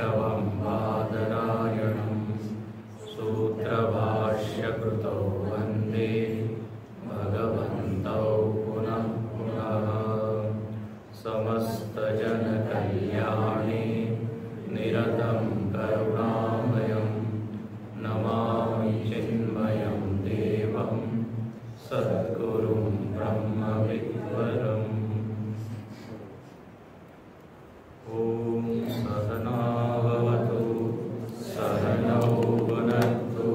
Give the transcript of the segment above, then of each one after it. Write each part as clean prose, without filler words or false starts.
केशवं बादरायणं सूत्रभाष्यकृतौ वन्दे भगवन्तौ पुनः पुनः। समस्तजनकल्याणे निरतं करुणामयं नमामि चिन्मयं देवं सद्गुरुं ब्रह्मविद्वरम्। ॐ सहना भवतु सहनौ भुनक्तु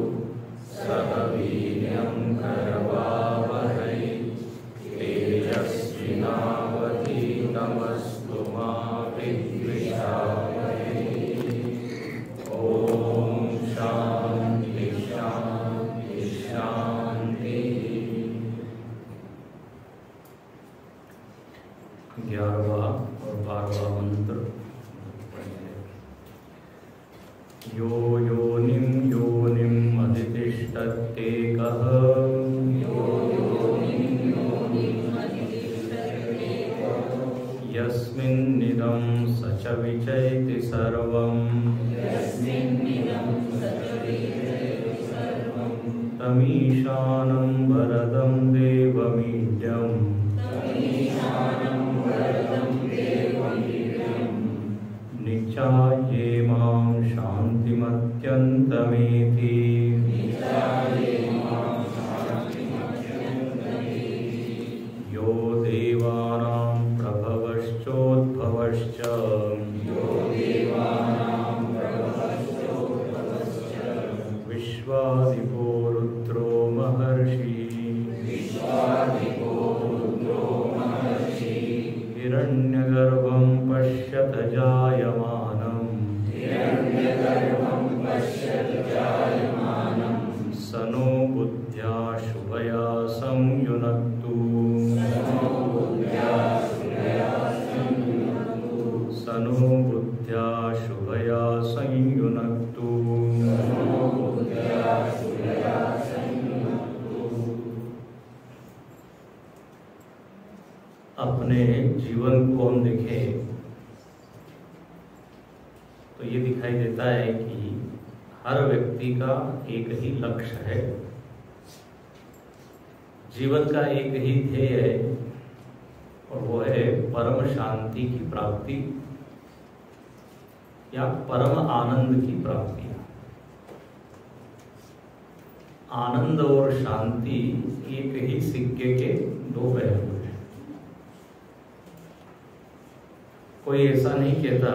सह वीर्यं करवावहै तेजस्विनावधीतमस्तु मा विद्विषावहै। ॐ शान्ति शान्ति शान्ति। 11वां और 12वां मंत्र। यो योनिं योनिम् अधितिष्ठत्येकः यस्मिन्निदं स च विचैति सर्वम् तमीशानं वरदं देवमीड्यम् निचाये मां शान्तिमत्यन्तमेति। यो देवानां प्रभवश्चोद्भवश्च विश्वादिपो रुद्रो महर्षि हिरण्यगर्भं पश्यत जायमानं स नो बुद्ध्या शुभया संयुनक्तु स नो बुद्ध्या शुभया संयुनक्तु। अपने जीवन को हम देखें तो ये दिखाई देता है कि हर व्यक्ति का एक ही लक्ष्य है, जीवन का एक ही ध्येय है और वो है परम शांति की प्राप्ति या परम आनंद की प्राप्ति। आनंद और शांति एक ही सिक्के के दो पहलू हैं। कोई ऐसा नहीं कहता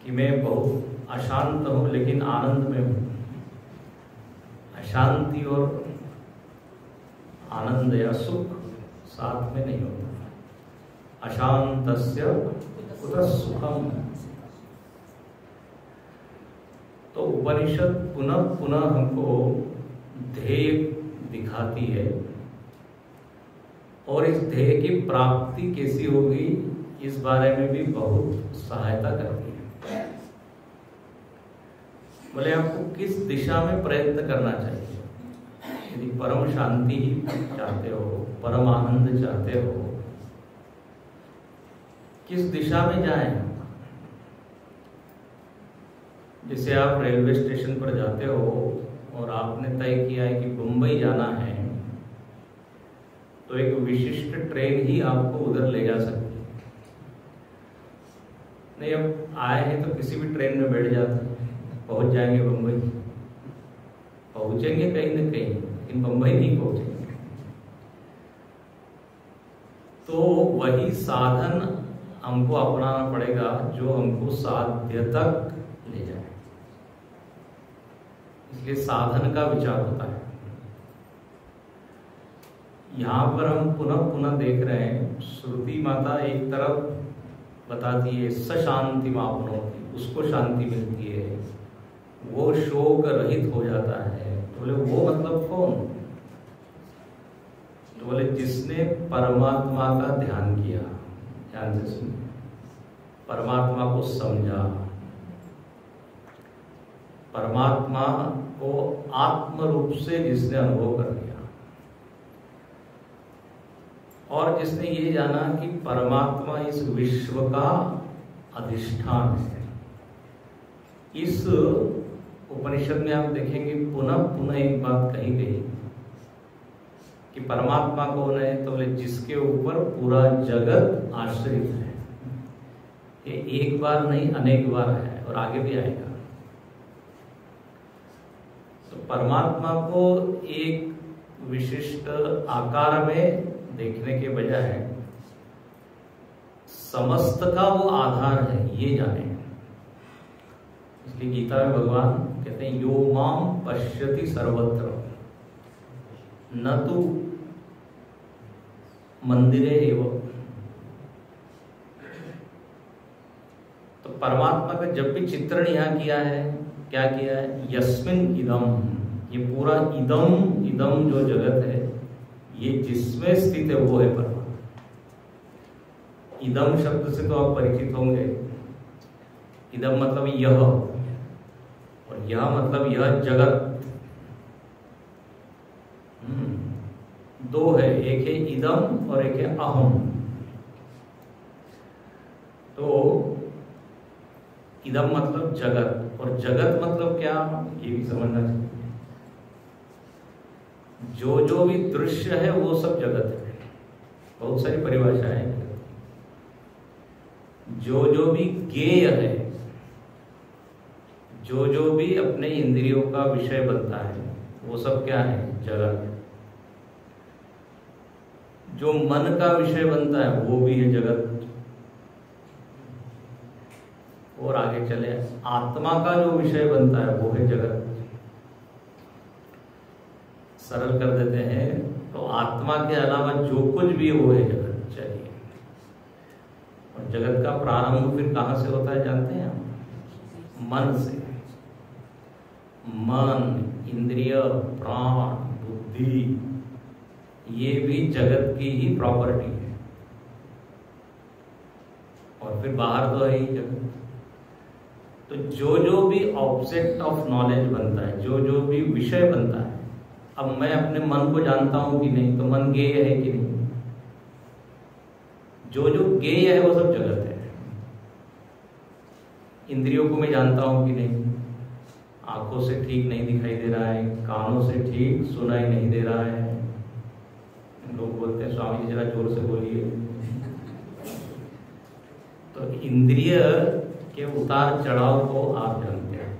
कि मैं बहुत अशांत हूं लेकिन आनंद में हूं। अशांति और आनंद या सुख साथ में नहीं होता। अशांतस्य कुतः सुखम। तो उपनिषद पुनः पुनः हमको ध्येय दिखाती है और इस ध्येय की प्राप्ति कैसी होगी इस बारे में भी बहुत सहायता करती है। बोले आपको किस दिशा में प्रयत्न करना चाहिए। यदि परम शांति चाहते हो, परम आनंद चाहते हो, किस दिशा में जाएं। जैसे आप रेलवे स्टेशन पर जाते हो और आपने तय किया है कि मुंबई जाना है, तो एक विशिष्ट ट्रेन ही आपको उधर ले जा सकती है। नहीं, अब आए हैं तो किसी भी ट्रेन में बैठ जाते हैं, पहुंच जाएंगे मुंबई। पहुंचेंगे कहीं न कहीं, लेकिन मुंबई नहीं पहुंचेंगे। तो वही साधन हमको अपनाना पड़ेगा जो हमको साध्य तक ले जाए। इसलिए साधन का विचार होता है। यहां पर हम पुनः पुनः देख रहे हैं, श्रुति माता एक तरफ बताती है स शांति मापनोति, उसको शांति मिलती है, वो शोक रहित हो जाता है। तो बोले वो मतलब कौन? तो बोले जिसने परमात्मा का ध्यान किया, ध्यान से सुनिए, परमात्मा को समझा, परमात्मा को आत्म रूप से जिसने अनुभव कर लिया और जिसने ये जाना कि परमात्मा इस विश्व का अधिष्ठान है, इस उपनिषद में आप देखेंगे पुनः पुनः एक बात कही गई कि परमात्मा कौन है, तो बोले जिसके ऊपर पूरा जगत आश्रित है। ये एक बार नहीं अनेक बार है और आगे भी आएगा। तो परमात्मा को एक विशिष्ट आकार में देखने के बजाय समस्त का वो आधार है, ये जाने। इसलिए गीता में भगवान कहते हैं यो माम पश्यति सर्वत्र न तु मंदिरे एव। तो परमात्मा का जब भी चित्रण यहाँ किया है, क्या किया है, यस्मिन इदम, ये पूरा इदम इदम जो जगत है ये जिसमें स्थित है वो है परमात्मा। इदम शब्द से तो आप परिचित होंगे। इदम मतलब यह, और यह मतलब यह जगत। दो है, एक है इदम और एक है अहम। तो इदम मतलब जगत, और जगत मतलब क्या, ये भी समझना चाहिए। जो जो भी दृश्य है वो सब जगत है। बहुत सारी परिभाषाएं हैं। जो जो भी ज्ञेय है, जो जो भी अपने इंद्रियों का विषय बनता है वो सब क्या है, जगत। जो मन का विषय बनता है वो भी है जगत। और आगे चले, आत्मा का जो विषय बनता है वो है जगत। सरल कर देते हैं तो आत्मा के अलावा जो कुछ भी वो है जगत। चलिए, और जगत का प्रारंभ फिर कहां से होता है जानते हैं आप? मन से। मन, इंद्रिय, प्राण, बुद्धि, ये भी जगत की ही प्रॉपर्टी है। और फिर बाहर तो है ही जगत। तो जो जो भी ऑब्जेक्ट ऑफ नॉलेज बनता है, जो जो भी विषय बनता है, अब मैं अपने मन को जानता हूं कि नहीं, तो मन ज्ञेय है कि नहीं? जो जो ज्ञेय है वो सब जगत है। इंद्रियों को मैं जानता हूं कि नहीं, आंखों से ठीक नहीं दिखाई दे रहा है, कानों से ठीक सुनाई नहीं दे रहा है। लोग बोलते हैं स्वामी जी जरा जोर से बोलिए। तो इंद्रिय के उतार चढ़ाव को आप जानते हैं,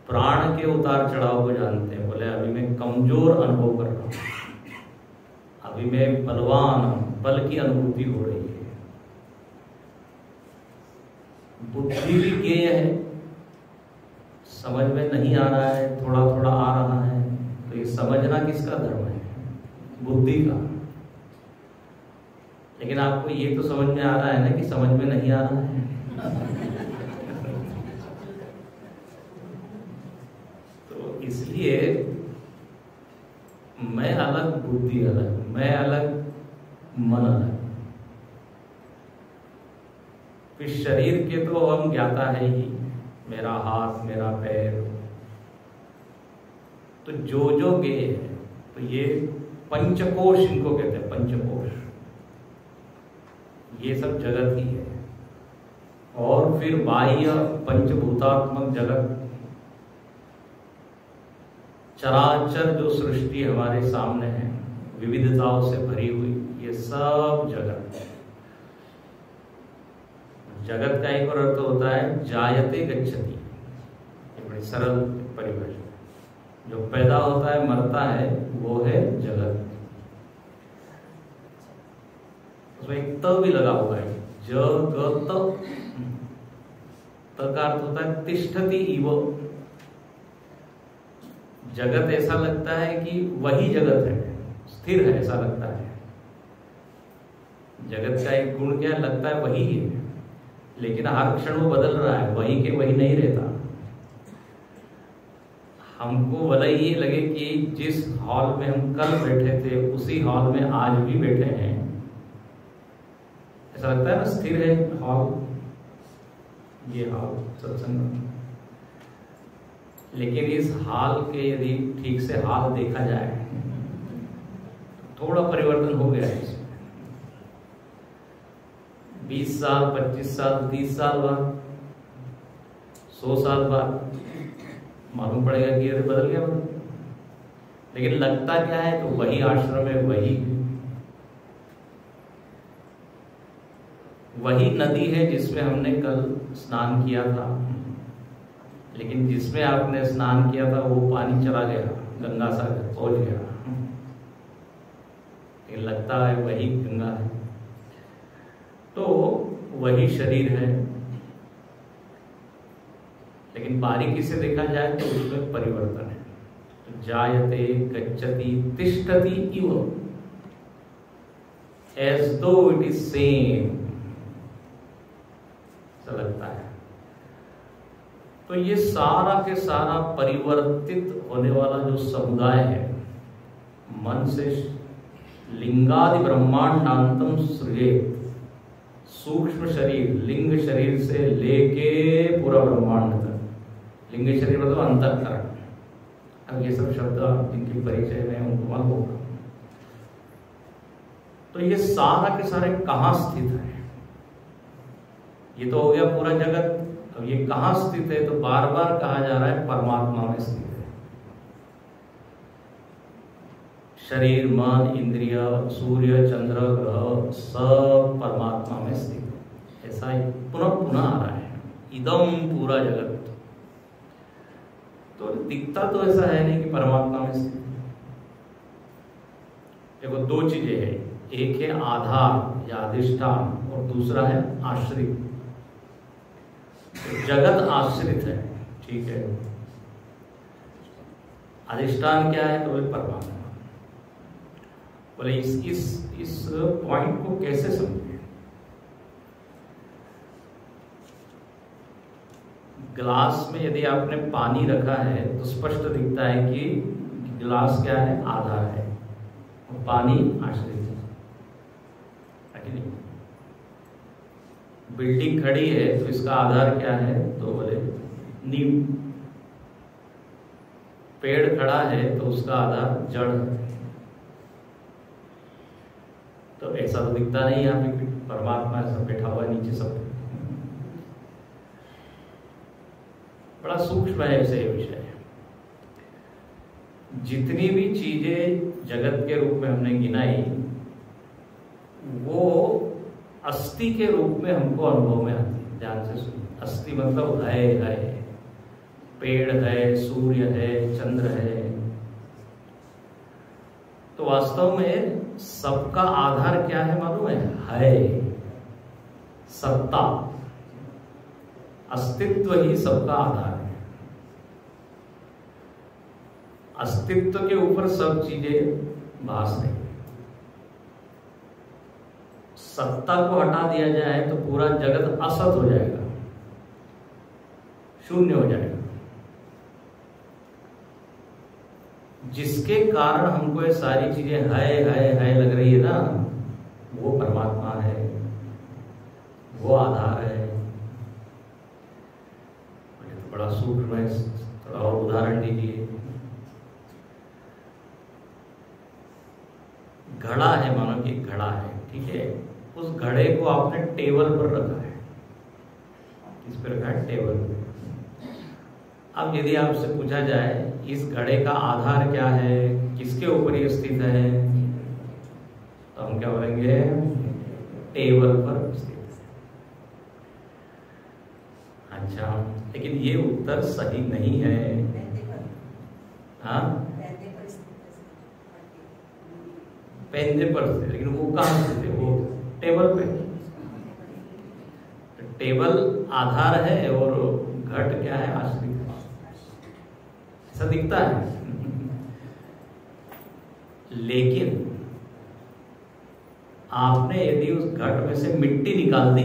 प्राण के उतार चढ़ाव को जानते हैं। बोले अभी मैं कमजोर अनुभव कर रहा हूं, अभी मैं बलवान, बल की अनुभूति हो रही है। बुद्धि भी ज्ञेय है, समझ में नहीं आ रहा है, थोड़ा थोड़ा आ रहा है। तो ये समझना किसका धर्म है? बुद्धि का। लेकिन आपको ये तो समझ में आ रहा है ना कि समझ में नहीं आ रहा है। तो इसलिए मैं अलग, बुद्धि अलग, मैं अलग, मन अलग। फिर शरीर के तो हम ज्ञाता है ही, मेरा हाथ, मेरा पैर। तो जो जो ज्ञेय है, तो ये पंचकोश इनको कहते हैं, पंचकोश। ये सब जगत ही है। और फिर बाह्य पंचभूतात्मक जगत, चराचर जो सृष्टि हमारे सामने है, विविधताओं से भरी हुई, ये सब जगत है। जगत का एक और अर्थ होता है जायते गच्छति। ये बड़ी सरल परिभाषा। जो पैदा होता है, मरता है, वो है जगत। उसमें एक त भी लगा हुआ है, जगत। त का अर्थ होता है तिष्ठति इव। जगत ऐसा लगता है कि वही जगत है, स्थिर है, ऐसा लगता है। जगत का एक गुण क्या लगता है, वही है, लेकिन हर क्षण वो बदल रहा है, वही के वही नहीं रहता। हमको भले ये लगे कि जिस हॉल में हम कल बैठे थे उसी हॉल में आज भी बैठे हैं, ऐसा लगता है ना, स्थिर है हॉल, ये हॉल सत्संग। लेकिन इस हाल के यदि ठीक से हाल देखा जाए, थोड़ा परिवर्तन हो गया है इसमें। 20 साल, 25 साल, 30 साल बाद 100 साल बाद मालूम पड़ेगा कि अरे बदल गया बदल, लेकिन लगता क्या है तो वही आश्रम है, वही नदी है जिसमें हमने कल स्नान किया था, लेकिन जिसमें आपने स्नान किया था वो पानी चला गया, गंगा सागर पहुंच गया, लेकिन लगता है वही गंगा है। तो वही शरीर है, लेकिन बारीकी से देखा जाए तो उसमें परिवर्तन है। तो जायते गच्छति तिष्ठति इव, एज दो इट इज सेम ऐसा लगता है। तो ये सारा के सारा परिवर्तित होने वाला जो समुदाय है, मन से लिंगादि ब्रह्मांडांतम सृजेत, सूक्ष्म शरीर लिंग शरीर से लेके पूरा ब्रह्मांड तक, लिंग शरीर मतलब अंतःकरण। अब ये सब शब्द जिनकी परिचय में उनको मालूम होगा। तो ये सारा के सारे कहाँ स्थित है? ये तो हो गया पूरा जगत। अब ये कहाँ स्थित है? तो बार बार कहा जा रहा है परमात्मा में स्थित है। शरीर, मन, इंद्रिय, सूर्य, चंद्र, ग्रह सब परमात्मा में स्थित है। ऐसा ही पुनः पुनः आ रहा है, इदम पूरा जगत। तो दिखता तो ऐसा है नहीं कि परमात्मा में स्थित है। देखो दो चीजें हैं, एक है आधार या अधिष्ठान और दूसरा है आश्रित। तो जगत आश्रित है, ठीक है। अधिष्ठान क्या है? तो बोले परमात्मा। बोले इस पॉइंट को कैसे समझे? ग्लास में यदि आपने पानी रखा है तो स्पष्ट दिखता है कि ग्लास क्या है? आधार है और पानी आश्रित है कि नहीं? बिल्डिंग खड़ी है तो इसका आधार क्या है? तो बोले नींव। पेड़ खड़ा है तो उसका आधार जड़ है। तो ऐसा तो दिखता नहीं यहाँ पे परमात्मा ऐसा बैठा हुआ नीचे सब। बड़ा सूक्ष्म है ऐसे विषय। जितनी भी चीजें जगत के रूप में हमने गिनाई वो अस्थि के रूप में हमको अनुभव में आती है। ध्यान से सुनिए, अस्थि मतलब है। पेड़ है, सूर्य है, चंद्र है। तो वास्तव में सबका आधार क्या है मालूम है? सत्ता, अस्तित्व ही सबका आधार है। अस्तित्व के ऊपर सब चीजें भास रही। सत्ता को हटा दिया जाए तो पूरा जगत असत हो जाएगा, शून्य हो जाएगा। जिसके कारण हमको ये सारी चीजें है लग रही है ना, वो परमात्मा है, वो आधार है। तो बड़ा सूक्ष्म है, थोड़ा और उदाहरण दीजिए। घड़ा है, मानो कि घड़ा है, ठीक है। उस घड़े को आपने टेबल पर रखा है। किस पर रखा है? टेबल पर। अब यदि आपसे पूछा जाए इस घड़े का आधार क्या है, किसके ऊपर ये स्थित है, तो हम क्या बोलेंगे? टेबल पर स्थित है। अच्छा, लेकिन ये उत्तर सही नहीं है। हाँ, पेंदे पर स्थित, लेकिन वो कहाँ स्थित है? वो टेबल पे। तो टेबल आधार है और घट क्या है? आश्रित। ऐसा दिखता है। लेकिन आपने यदि उस घट में से मिट्टी निकाल दी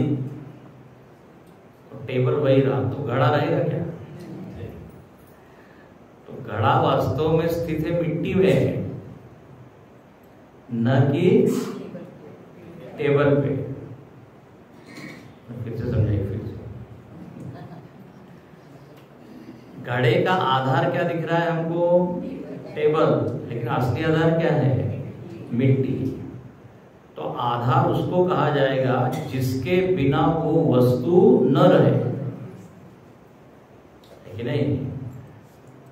तो टेबल वही रहा, तो घड़ा रहेगा क्या? तो घड़ा वास्तव में स्थित है मिट्टी में, न कि टेबल पे। फिर से समझाइए, फिर से। घड़े का आधार क्या दिख रहा है हमको? टेबल, लेकिन असली आधार क्या है? मिट्टी। तो आधार उसको कहा जाएगा जिसके बिना वो वस्तु न रहे। है कि नहीं?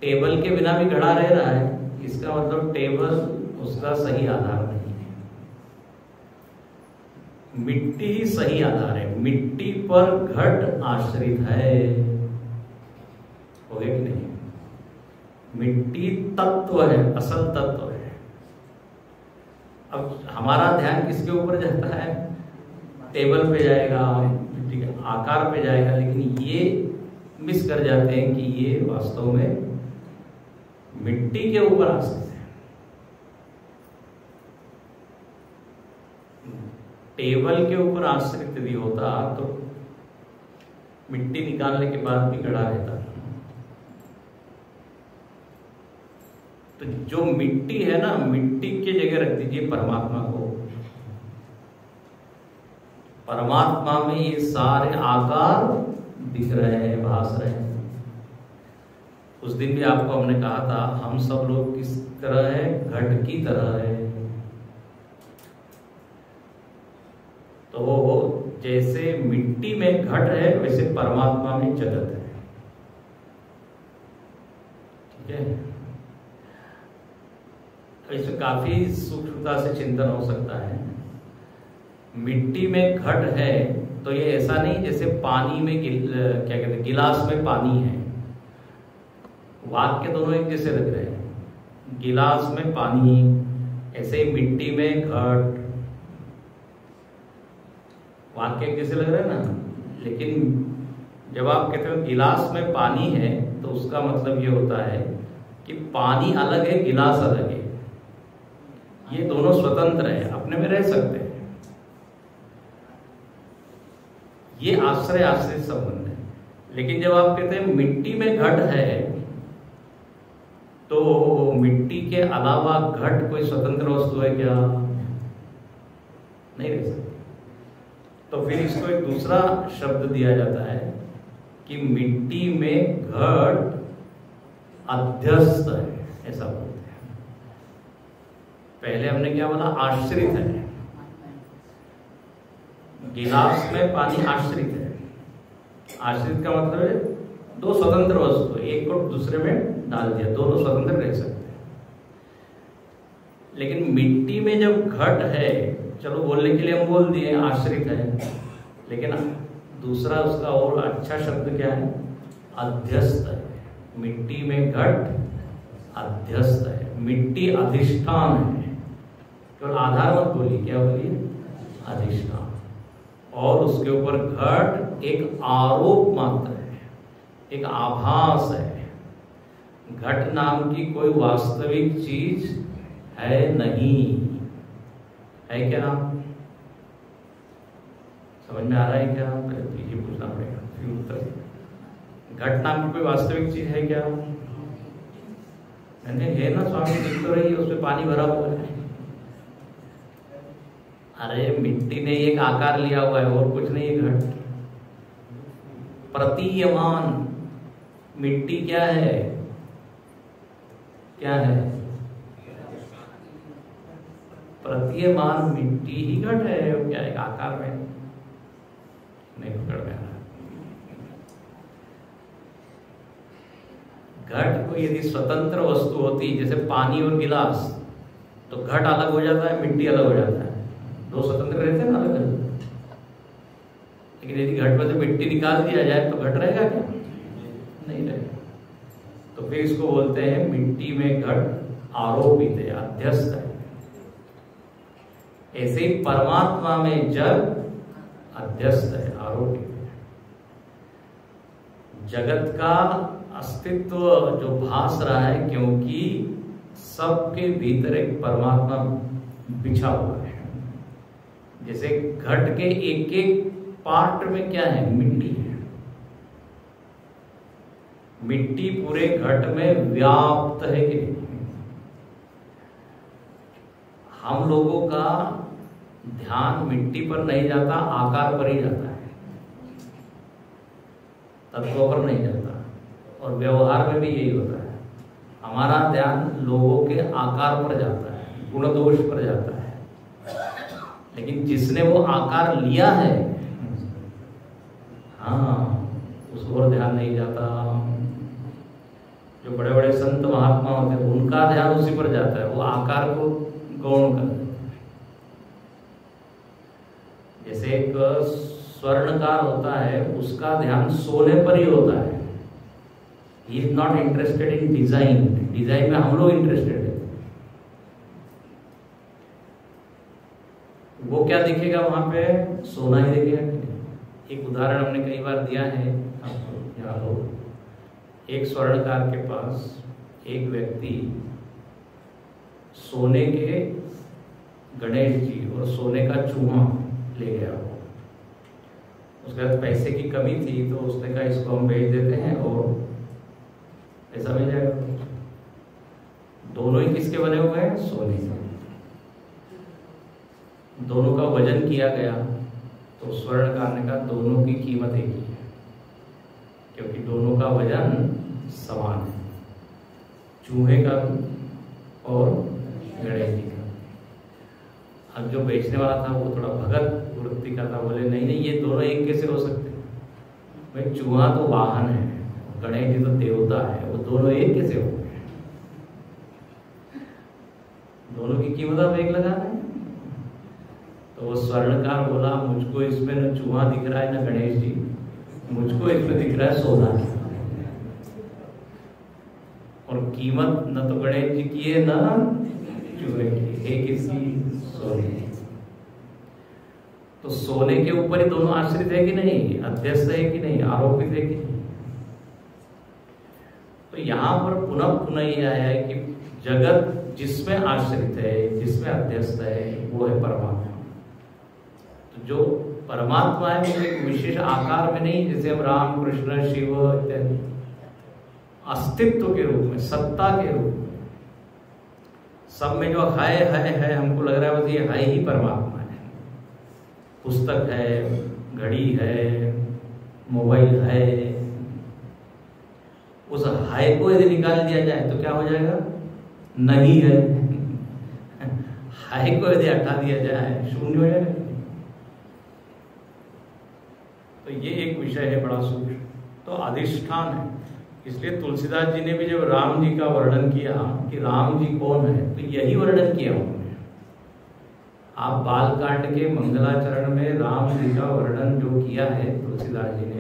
टेबल के बिना भी घड़ा रह रहा है, इसका मतलब टेबल उसका सही आधार नहीं है। मिट्टी ही सही आधार है, मिट्टी पर घट आश्रित है, हो गया कि नहीं? मिट्टी तत्व है, असल तत्व है। अब हमारा ध्यान किसके ऊपर जाता है? टेबल पे जाएगा, मिट्टी के आकार पे जाएगा, लेकिन ये मिस कर जाते हैं कि ये वास्तव में मिट्टी के ऊपर आश्रित है। टेबल के ऊपर आश्रित यदि होता तो मिट्टी निकालने के बाद भी खड़ा रहता। तो जो मिट्टी है ना, मिट्टी की जगह रख दीजिए परमात्मा को। परमात्मा में ये सारे आकार दिख रहे हैं, भास रहे हैं। उस दिन भी आपको हमने कहा था, हम सब लोग किस तरह है? घट की तरह है। तो जैसे मिट्टी में घट है, वैसे परमात्मा में जगत है। ठीक है? इसमें काफी सूक्ष्मता से चिंतन हो सकता है। मिट्टी में घट है तो ये ऐसा नहीं जैसे पानी में क्या कहते हैं, गिलास में पानी है। वाक्य दोनों एक जैसे लग रहे हैं, गिलास में पानी, ऐसे ही मिट्टी में घट, वाक्य एक जैसे लग रहे हैं ना। लेकिन जब आप कहते हो गिलास में पानी है, तो उसका मतलब ये होता है कि पानी अलग है, गिलास अलग है। ये दोनों स्वतंत्र है, अपने में रह सकते हैं। ये आश्रय आश्रित संबंध है। लेकिन जब आप कहते हैं मिट्टी में घट है, तो मिट्टी के अलावा घट कोई स्वतंत्र वस्तु है क्या? नहीं रह सकती। तो फिर इसको एक दूसरा शब्द दिया जाता है कि मिट्टी में घट अध्यस्त है, ऐसा बोलते हैं। पहले हमने क्या बोला? आश्रित है। गिलास में पानी आश्रित है। आश्रित का मतलब है दो स्वतंत्र वस्तु, एक को दूसरे में डाल दिया, दोनों स्वतंत्र रह सकते हैं। लेकिन मिट्टी में जब घट है, चलो बोलने के लिए हम बोल दिए आश्रित है, लेकिन दूसरा उसका और अच्छा शब्द क्या है? अध्यस्त है। मिट्टी में घट अध्यस्त है, मिट्टी अधिष्ठान है। केवल आधार मत बोलिए, क्या बोलिए? अधिष्ठान। और उसके ऊपर घट एक आरोप मात्र है, एक आभास है। घट नाम की कोई वास्तविक चीज है नहीं। है क्या? समझ में आ रहा है क्या? पहले ये पूछना पड़ेगा, फिर उत्तर। घट नाम की कोई वास्तविक चीज है क्या? मैंने है ना स्वामी, दिख तो रही है, उसमें पानी भरा हुआ है। अरे मिट्टी ने एक आकार लिया हुआ है, और कुछ नहीं है। घट प्रतीयमान। मिट्टी क्या है? क्या है? प्रतीयमान मिट्टी ही घट है। क्या एक आकार में नहीं पकड़ में आ रहा। घट को यदि स्वतंत्र वस्तु होती, जैसे पानी और गिलास, तो घट अलग हो जाता है, मिट्टी अलग हो जाता है, दो स्वतंत्र रहते हैं ना, अलग अलग। लेकिन यदि घट में से मिट्टी निकाल दिया जाए तो घट रहेगा क्या? नहीं रहेगा। तो फिर इसको बोलते हैं मिट्टी में घट आरोपित है, अध्यस्त है। ऐसे ही परमात्मा में जग अध्यस्त है, आरोपित है। जगत का अस्तित्व जो भास रहा है, क्योंकि सबके भीतर एक परमात्मा बिछा हुआ है। जैसे घट के एक एक पार्ट में क्या है? मिट्टी है। मिट्टी पूरे घट में व्याप्त है कि नहीं? हम लोगों का ध्यान मिट्टी पर नहीं जाता, आकार पर ही जाता है, तत्वों पर नहीं जाता। और व्यवहार में भी यही होता है, हमारा ध्यान लोगों के आकार पर जाता है, गुण दोष पर जाता है। लेकिन जिसने वो आकार लिया है, हाँ, उस ओर ध्यान नहीं जाता। जो बड़े बड़े संत महात्मा होते हैं उनका ध्यान उसी पर जाता है, वो आकार को गौण कर देते हैं। जैसे एक स्वर्णकार होता है, उसका ध्यान सोने पर ही होता है। He is not interested in design. Design में हम लोग इंटरेस्टेड है। वो क्या दिखेगा वहां पे? सोना ही दिखेगा। एक उदाहरण हमने कई बार दिया है आपको याद हो। एक स्वर्णकार के पास एक व्यक्ति सोने के गणेश जी और सोने का चूहा ले गया। उसके बाद पैसे की कमी थी तो उसने कहा इसको हम बेच देते हैं और पैसा मिल जाएगा। दोनों ही किसके बने हुए हैं? सोने के। दोनों का वजन किया गया तो स्वर्णकार ने कहा दोनों की कीमत एक ही है, क्योंकि दोनों का वजन समान है, चूहे का और गणेश जी का। अब जो बेचने वाला था वो थोड़ा भगत वृत्ति का था, बोले नहीं नहीं ये दोनों एक कैसे हो सकते? भाई चूहा तो वाहन है, गणेश जी तो देवता है, वो दोनों एक कैसे हो? दोनों की कीमत आप एक लगा रहे हैं। तो वो स्वर्णकार बोला मुझको इसमें न चूहा दिख रहा है न गणेश जी, मुझको इसमें दिख रहा है सोना। और कीमत न तो गणेश जी की है न चूहे की, एक इसकी सोने की। तो सोने के ऊपर ही दोनों आश्रित है कि नहीं? अध्यस्त है कि नहीं? आरोपित है कि नहीं? तो यहां पर पुनः पुनः ये आया है कि जगत जिसमें आश्रित है, जिसमें अध्यस्त है, वो है परमात्मा। तो जो परमात्मा है वो एक विशेष आकार में नहीं, जैसे हम राम कृष्ण शिव इत्यादि, अस्तित्व के रूप में, सत्ता के रूप में, सब में जो है हमको लग रहा है बस ये है ही परमात्मा है। पुस्तक है, घड़ी है, मोबाइल है, उस हाय को यदि निकाल दिया जाए तो क्या हो जाएगा? नहीं है। हाय को यदि हटा दिया जाए शून्य हो जाएगा। तो ये एक विषय है बड़ा सूक्ष्म। तो अधिष्ठान है। इसलिए तुलसीदास जी ने भी जब राम जी का वर्णन किया कि राम जी कौन है, तो यही वर्णन किया उन्होंने। आप बालकांड के मंगलाचरण में राम जी का वर्णन जो किया है तुलसीदास जी ने,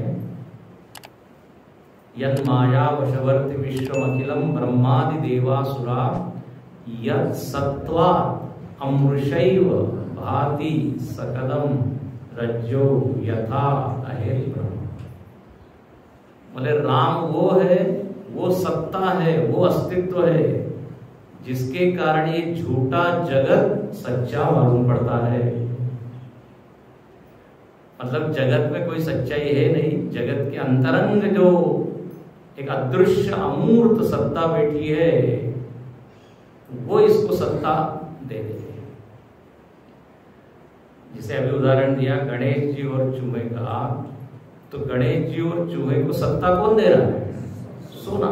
यद माया वशवर्ति विश्वमखिलम ब्रह्मादि देवासुरा यद सत्वा अमृषैव भाति सकदम रज्जो यथा अहेल ब्रह्म। बोले राम वो है, वो सत्ता है, वो अस्तित्व है जिसके कारण ये झूठा जगत सच्चा मालूम पड़ता है। मतलब जगत में कोई सच्चाई है नहीं, जगत के अंतरंग जो एक अदृश्य अमूर्त सत्ता बैठी है वो इसको सत्ता दे रही है। जिसे अभी उदाहरण दिया गणेश जी और चूहे का, तो गणेश जी और चूहे को सत्ता कौन दे रहा है? सोना।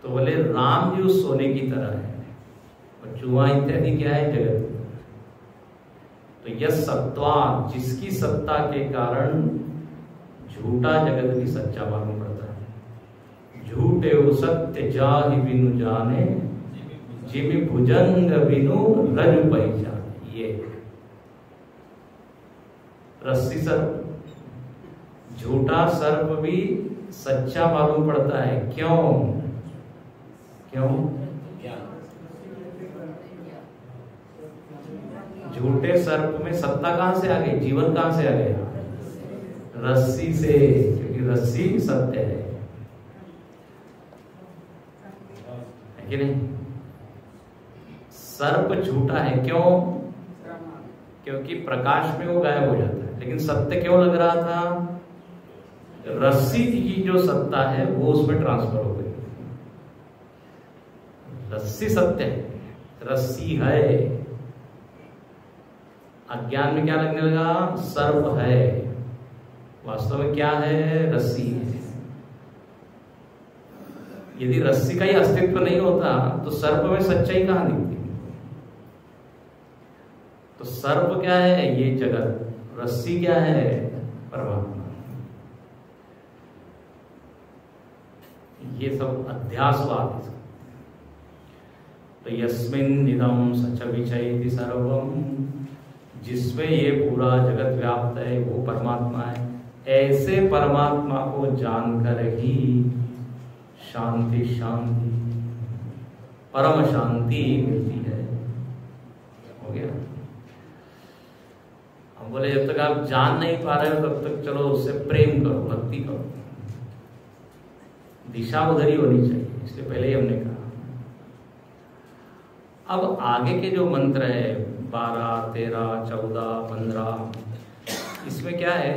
तो बोले राम जी उस सोने की तरह है और चूहा इत्यादि क्या है? जगत। तो यह सत्ता, जिसकी सत्ता के कारण झूठा जगत भी सच्चा मालूम पड़ता है। झूठे वो सत्य जाहि बिनु जाने, जिमि भुजंग बिनु रज पहचाने। ये रस्सी सर्प, झूठा सर्प भी सच्चा मालूम पड़ता है। क्यों? क्यों? झूठे सर्प में सत्ता कहां से आ गई? जीवन कहां से आ गया? रस्सी से, क्योंकि रस्सी सत्य है कि नहीं? सर्प झूठा है क्यों? क्योंकि प्रकाश में वो गायब हो जाता है। लेकिन सत्य क्यों लग रहा था? रस्सी की जो सत्ता है वो उसमें ट्रांसफर हो गई। रस्सी सत्य है, रस्सी है। अज्ञान में क्या लगने लगा? सर्प है। वास्तव में क्या है? रस्सी है। यदि रस्सी का ही अस्तित्व नहीं होता तो सर्प में सच्चाई कहां दिखती? तो सर्प क्या है? ये जगत। रस्सी क्या है? परमात्मा। ये सब अध्यासवाद है। तो यस्मिन् इदं सच विचयति सर्वम, जिसमें ये पूरा जगत व्याप्त है वो परमात्मा है। ऐसे परमात्मा को जानकर ही शांति शांति परम शांति मिलती है। हो गया। हम बोले जब तक आप जान नहीं पा रहे हो तब तक चलो उससे प्रेम करो, भक्ति करो, दिशा उधर ही होनी चाहिए, इसलिए पहले ही हमने कहा। अब आगे के जो मंत्र है 12, 13, 14, 15, इसमें क्या है,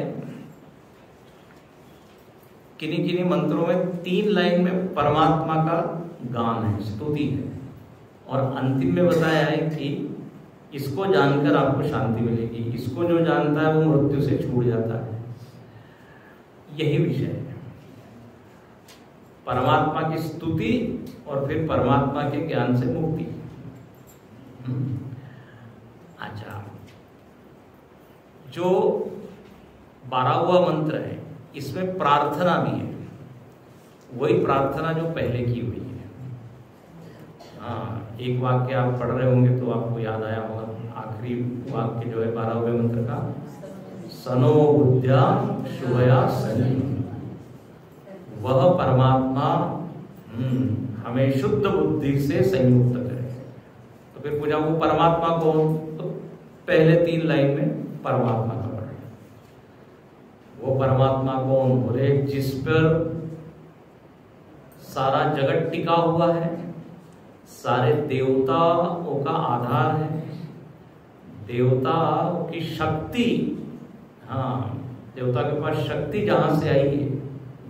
किन्हीं किन्हीं मंत्रों में 3 लाइन में परमात्मा का गान है, स्तुति है, और अंतिम में बताया है कि इसको जानकर आपको शांति मिलेगी, इसको जो जानता है वो मृत्यु से छूट जाता है। यही विषय है, परमात्मा की स्तुति और फिर परमात्मा के ज्ञान से मुक्ति। अच्छा, जो 12वां मंत्र है इसमें प्रार्थना भी है, वही प्रार्थना जो पहले की हुई है। हाँ, एक वाक्य आप पढ़ रहे होंगे तो आपको याद आया होगा, आखिरी वाक्य जो है 12वें मंत्र का, सनो बुद्ध्या शुभया सनी, वह परमात्मा हमें शुद्ध बुद्धि से संयुक्त करे। तो फिर पूछा वो परमात्मा कौन, तो पहले 3 लाइन में परमात्मा का पढ़े। वो परमात्मा कौन, बोले जिस पर सारा जगत टिका हुआ है, सारे देवताओं का आधार है, देवताओं की शक्ति, हाँ देवता के पास शक्ति जहां से आई है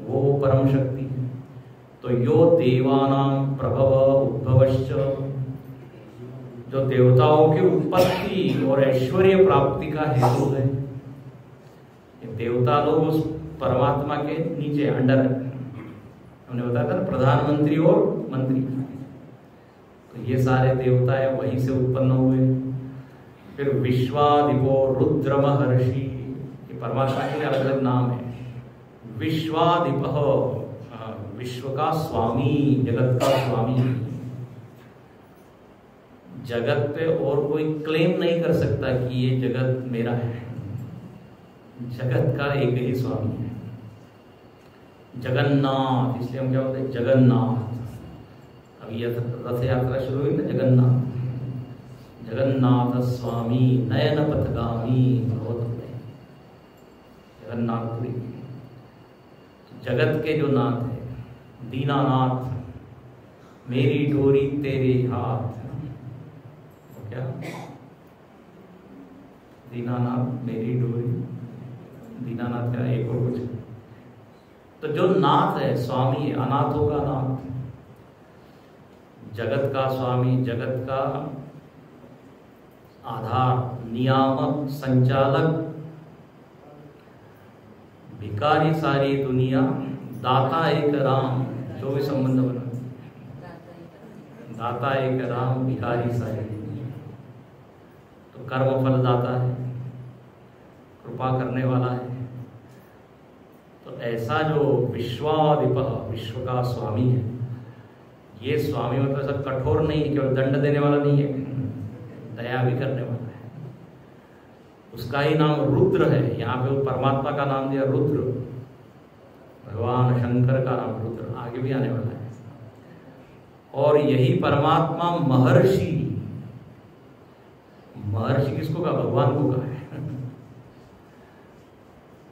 वो परम शक्ति है। तो यो देवानां प्रभव उद्भवश्च, जो देवताओं की उत्पत्ति और ऐश्वर्य प्राप्ति का हेतु है। देवता लोग उस परमात्मा के नीचे अंडर है, हमने बताया था प्रधानमंत्री और मंत्री, तो ये सारे देवता है वहीं से उत्पन्न हुए। फिर विश्वादिपो रुद्र महर्षि, ये परमात्मा के अलग अलग नाम है। विश्वादिप, विश्व का स्वामी, जगत का स्वामी, जगत पे और कोई क्लेम नहीं कर सकता कि ये जगत मेरा है, जगत का एक ही स्वामी है, जगन्नाथ। इसलिए हम क्या बोलते हैं, जगन्नाथ। अभी रथ यात्रा शुरू हुई ना, जगन्नाथ, जगन्नाथ स्वामी नयन पथगामी भगवत, जगन्नाथपुरी, जगत के जो नाथ है, दीनानाथ, मेरी डोरी तेरे हाथ, क्या दीनानाथ मेरी डोरी, दीनानाथ का एक और कुछ। तो जो नाथ है, स्वामी है, अनाथों का नाथ, जगत का स्वामी, जगत का आधार, नियामक, संचालक, भिकारी सारी दुनिया, दाता एक राम, जो भी संबंध बना, दाता एक राम, भिकारी सारी दुनिया। तो कर्म फल दाता है, कृपा करने वाला है। तो ऐसा जो विश्वाधिप, विश्व का स्वामी है, ये स्वामी मतलब सब कठोर नहीं है, केवल दंड देने वाला नहीं है, दया भी करने वाला है। उसका ही नाम रुद्र है। यहाँ पे वो परमात्मा का नाम दिया रुद्र, भगवान शंकर का नाम रुद्र, आगे भी आने वाला है। और यही परमात्मा महर्षि, महर्षि किसको कहा, भगवान को कहा है।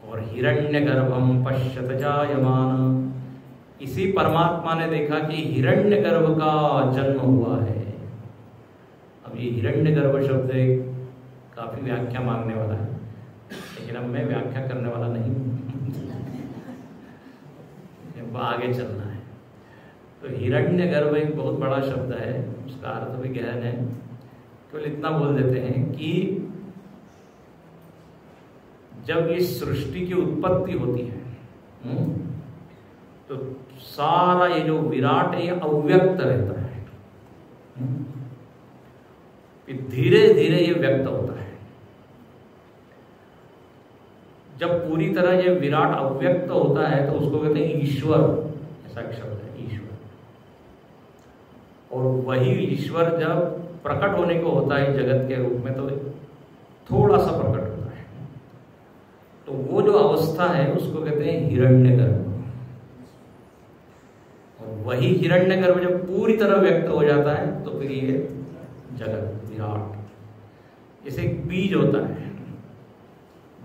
और हिरण्यगर्भम पश्यत जायमान, इसी परमात्मा ने देखा कि हिरण्यगर्भ का जन्म हुआ है। अब ये हिरण्यगर्भ शब्द काफी व्याख्या मांगने वाला है, लेकिन अब मैं व्याख्या करने वाला नहीं हूं, आगे चलना है। तो हिरण्यगर्भ एक बहुत बड़ा शब्द है, उसका अर्थ भी गहन है। केवल इतना बोल देते हैं कि जब इस सृष्टि की उत्पत्ति होती है तो सारा ये जो विराट है ये अव्यक्त रहता है, धीरे धीरे ये व्यक्त होता है। जब पूरी तरह ये विराट अव्यक्त होता है तो उसको कहते हैं ईश्वर, सक शब्द है ईश्वर। और वही ईश्वर जब प्रकट होने को होता है जगत के रूप में तो थोड़ा सा प्रकट होता है, तो वो जो अवस्था है उसको कहते हैं हिरण्यगर्भ। और वही हिरण्यगर्भ जब पूरी तरह व्यक्त हो जाता है तो फिर ये जगत विराट। जैसे एक बीज होता है,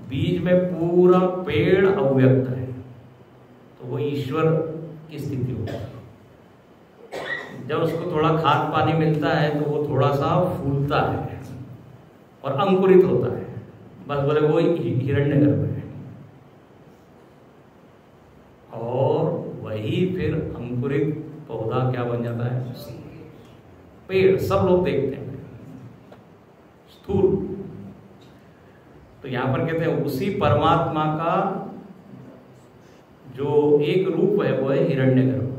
बीज में पूरा पेड़ अव्यक्त है, तो वो ईश्वर की स्थिति होती है। जब उसको थोड़ा खाद पानी मिलता है तो वो थोड़ा सा फूलता है और अंकुरित होता है, बस बोले वो हिरण्यगर्भ है। और वही फिर अंकुरित पौधा क्या बन जाता है, पेड़। सब लोग देखते हैं स्थूल। तो यहां पर कहते हैं उसी परमात्मा का जो एक रूप है वो है हिरण्यगर्भ।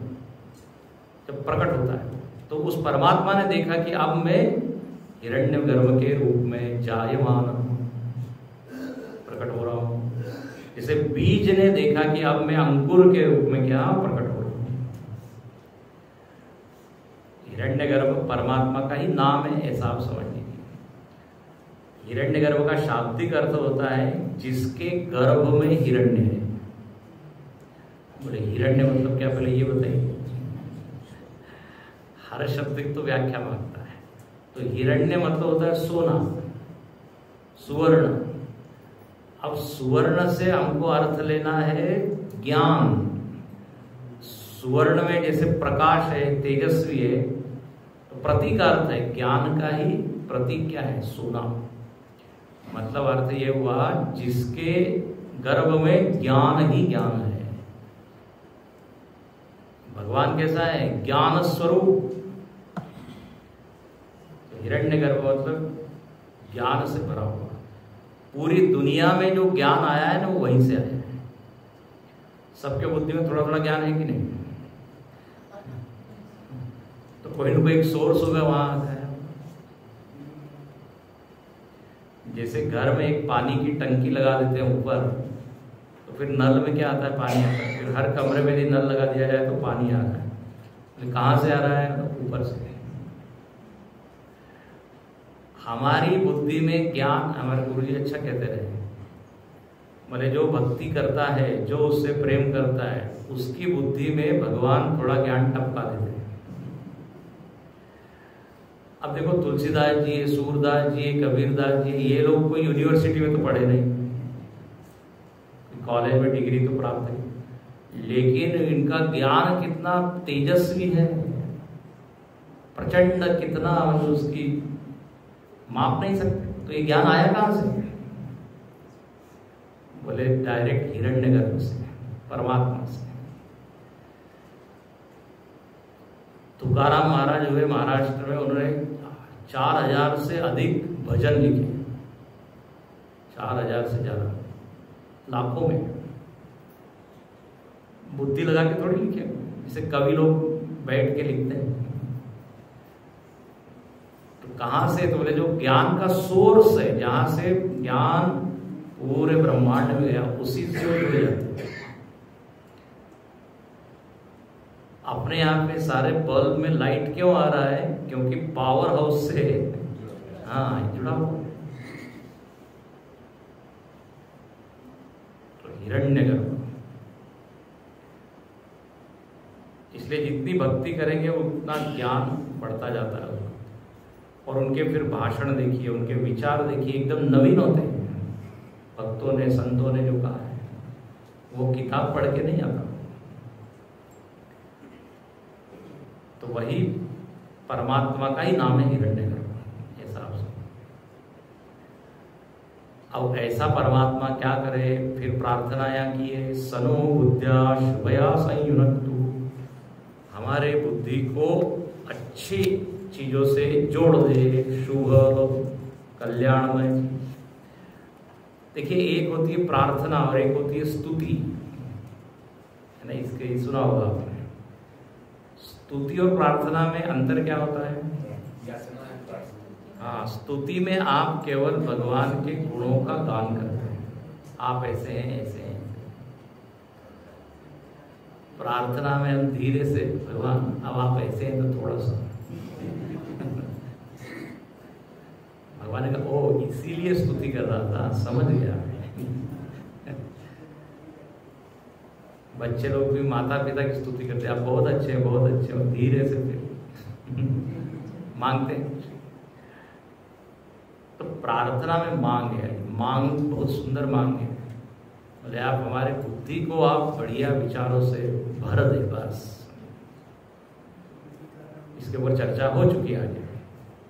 जब प्रकट होता है तो उस परमात्मा ने देखा कि अब मैं हिरण्यगर्भ के रूप में जायमान प्रकट हो रहा हूं। जैसे बीज ने देखा कि अब मैं अंकुर के रूप में क्या प्रकट हो रहा हूं। हिरण्यगर्भ परमात्मा का ही नाम है, ऐसा आप समझ लीजिए। हिरण्यगर्भ का शाब्दिक अर्थ होता है जिसके गर्भ में हिरण्य है। बोले हिरण्य मतलब क्या, पहले ये बताइए। हर शब्द की तो व्याख्या मांगता है। तो हिरण्य मतलब होता है सोना, सुवर्ण। अब सुवर्ण से हमको अर्थ लेना है ज्ञान। सुवर्ण में जैसे प्रकाश है, तेजस्वी है, तो प्रतीक अर्थ है ज्ञान का ही प्रतीक क्या है, सोना। मतलब अर्थ ये हुआ जिसके गर्भ में ज्ञान ही ज्ञान है। भगवान कैसा है, ज्ञान स्वरूप। तो हिरण्यगर्भ मतलब ज्ञान से भरा हुआ। पूरी दुनिया में जो ज्ञान आया है ना वो वहीं से आया है। सबके बुद्धि में थोड़ा थोड़ा ज्ञान है कि नहीं, तो कोई ना कोई एक सोर्स होगा वहां आता है। जैसे घर में एक पानी की टंकी लगा देते हैं ऊपर, तो फिर नल में क्या आता है, पानी आता है। फिर हर कमरे में यदि नल लगा दिया जाए तो पानी आ रहा है। तो कहाँ से आ रहा है, तो ऊपर से। हमारी बुद्धि में ज्ञान, हमारे गुरुजी अच्छा कहते रहे, बोले जो भक्ति करता है, जो उससे प्रेम करता है, उसकी बुद्धि में भगवान थोड़ा ज्ञान टपका देते हैं। अब देखो तुलसीदास जी, सूरदास जी, कबीरदास जी, ये लोग कोई यूनिवर्सिटी में तो पढ़े नहीं, कॉलेज में डिग्री तो प्राप्त है, लेकिन इनका ज्ञान कितना तेजस्वी है, प्रचंड, कितना मतलब उसकी माप नहीं सकते। तो ये ज्ञान आया कहां से, बोले डायरेक्ट हिरण्यगर्भ से, परमात्मा से। तुकाराम महाराज हुए महाराष्ट्र में, उन्होंने 4000 से अधिक भजन लिखे, 4000 से ज्यादा, लाखों में। बुद्धि लगा के थोड़ी लिखे, जैसे कवि लोग बैठ के लिखते हैं। तो कहां से, तो बोले जो ज्ञान का सोर्स है, जहां से ज्ञान पूरे ब्रह्मांड में गया, उसी से जुड़े जाते हैं। अपने आप में सारे बल्ब में लाइट क्यों आ रहा है, क्योंकि पावर हाउस से जुड़ा हुआ। तो हिरण्यगर्भ, इसलिए जितनी भक्ति करेंगे उतना ज्ञान बढ़ता जाता है। और उनके फिर भाषण देखिए, उनके विचार देखिए, एकदम नवीन होते हैं। भक्तों ने, संतों ने जो कहा है वो किताब पढ़ के नहीं आता। तो वही परमात्मा का ही नाम है हिरण्यगर्भ, ऐसा आप समझो। अब ऐसा परमात्मा क्या करे, फिर प्रार्थना यहाँ की है, सनो बुद्ध्या शुभया संयुनक्तु, हमारे बुद्धि को अच्छी चीजों से जोड़ दे, शुभ कल्याणमय। देखिए एक होती है प्रार्थना और एक होती है स्तुति, है ना, इसके सुना होगा आपने। स्तुति और प्रार्थना में अंतर क्या होता है? हाँ, स्तुति में आप केवल भगवान के गुणों का गान करते हैं, आप ऐसे हैं, ऐसे हैं। प्रार्थना में हम धीरे से, भगवान अब आप ऐसे हैं तो थोड़ा सा, भगवान ने कहा ओ इसीलिए स्तुति कर रहा था, समझ गया। बच्चे लोग भी माता पिता की स्तुति करते हैं, आप बहुत अच्छे हैं, बहुत अच्छे हो, धीरे से फिर मांगते हैं। तो प्रार्थना में मांग है, मांग बहुत सुंदर मांग है। बोले आप हमारे बुद्धि को आप बढ़िया विचारों से भर दे, बस। इसके ऊपर चर्चा हो चुकी है आगे।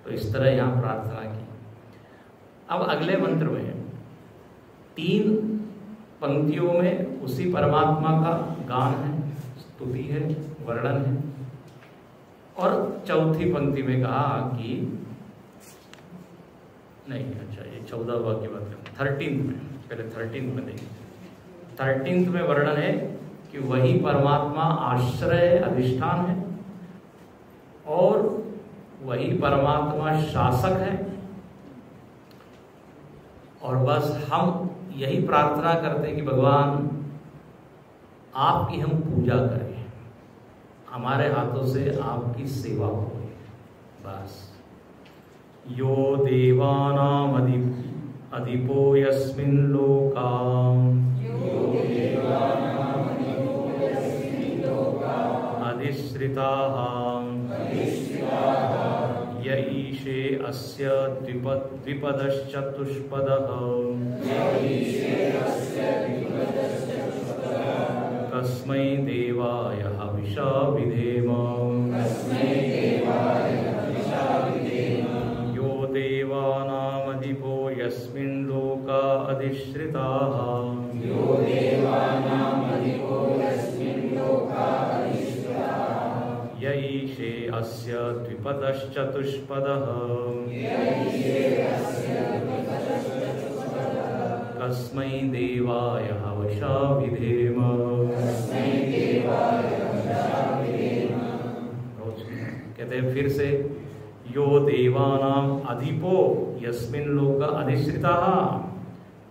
तो इस तरह यहाँ प्रार्थना की। अब अगले मंत्र में 3 पंक्तियों में उसी परमात्मा का गान है, स्तुति है, वर्णन है। और चौथी पंक्ति में कहा कि नहीं, अच्छा ये 14 वाक्य बात करें, 13 में, पहले 13 में देखिए। 13 में वर्णन है कि वही परमात्मा आश्रय अधिष्ठान है और वही परमात्मा शासक है। और बस हम यही प्रार्थना करते हैं कि भगवान आपकी हम पूजा करें, हमारे हाथों से आपकी सेवा हो, बस। यो देवानाम अधिपो यस्मिन् लोकाम अधिश्रिताः य ईशे अस्य द्विपदश्चतुष्पदः तस्मै देवाय हविषा विधेम। यो देवानामधिपो यस्मिन् लोका अधिश्रिताः य ईशे अस्य द्विपदश्चतुष्पदः तस्मै देवाय हविषा विधेम। कहते हैं फिर से, यो देवानाम अधिपो यस्मिन् लोका अधिश्रिताः।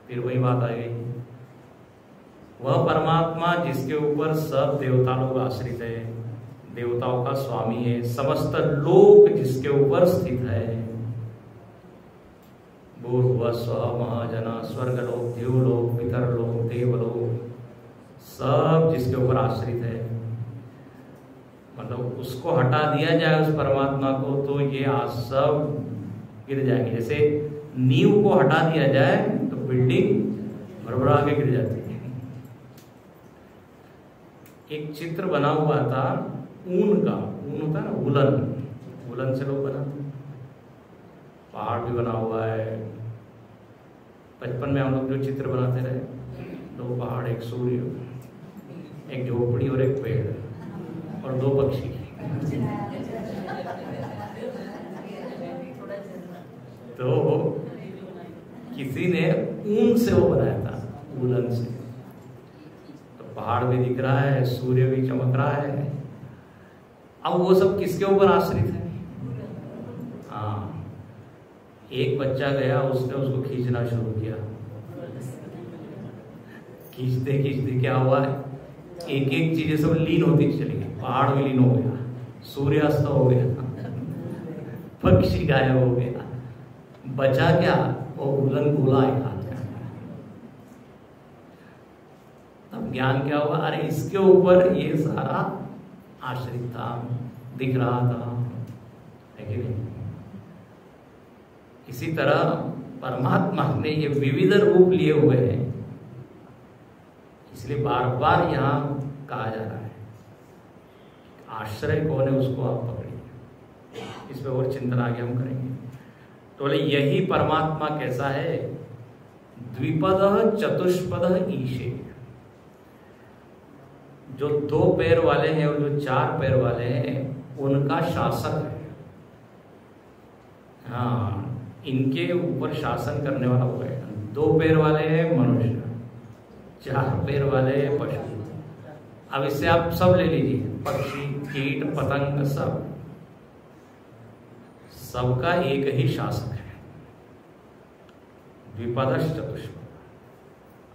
फिर वही बात आ गई, वह परमात्मा जिसके ऊपर सब देवता लोग आश्रित है, देवताओं का स्वामी है, समस्त लोक जिसके ऊपर स्थित है। भूर्भुवस्वः महाजना, स्वर्गलोक, देवलोक, पितरलोक, देवलोक, सब जिसके ऊपर आश्रित है। मतलब उसको हटा दिया जाए उस परमात्मा को तो ये आज सब गिर जाएंगे। जैसे नींव को हटा दिया जाए तो बिल्डिंग भरभरा के गिर जाती है। एक चित्र बना हुआ था ऊन का, ऊन होता है ना, वुलन से लोग बनाते हैं। पहाड़ भी बना हुआ है। बचपन में हम लोग जो चित्र बनाते रहे, 2 पहाड़, एक सूर्य, एक झोपड़ी और एक पेड़ और 2 पक्षी। तो किसी ने ऊन से वो बनाया था, वुलन से। तो पहाड़ भी दिख रहा है, सूर्य भी चमक रहा है। अब वो सब किसके ऊपर आश्रित है? हाँ, एक बच्चा गया, उसने उसको खींचना शुरू किया। खींचते खींचते क्या हुआ, एक एक चीजें सब लीन होती चली गई। पहाड़ भी लीन हो गया, सूर्यास्त हो गया, पक्षी गायब हो गया, बचा क्या, वो वुलन गोला एक हाथ में। तब ज्ञान क्या हुआ, अरे इसके ऊपर ये सारा आश्रित था, दिख रहा था, है कि नहीं? इसी तरह परमात्मा ने ये विविध रूप लिए हुए हैं, इसलिए बार बार यहाँ कहा जा रहा है आश्रय कौन है, उसको आप पकड़िए। इस पर और चिंतन आगे हम करेंगे। तो बोले यही परमात्मा कैसा है, द्विपद चतुष्पद ईशे। जो 2 पैर वाले हैं और जो 4 पैर वाले हैं उनका शासक है। हाँ, इनके ऊपर शासन करने वाला वो है। 2 पैर वाले हैं मनुष्य, 4 पैर वाले हैं पशु। अब इससे आप सब ले लीजिए, पक्षी, कीट, पतंग, सबका एक ही शासक है। द्विपदश्च चतुष्पद।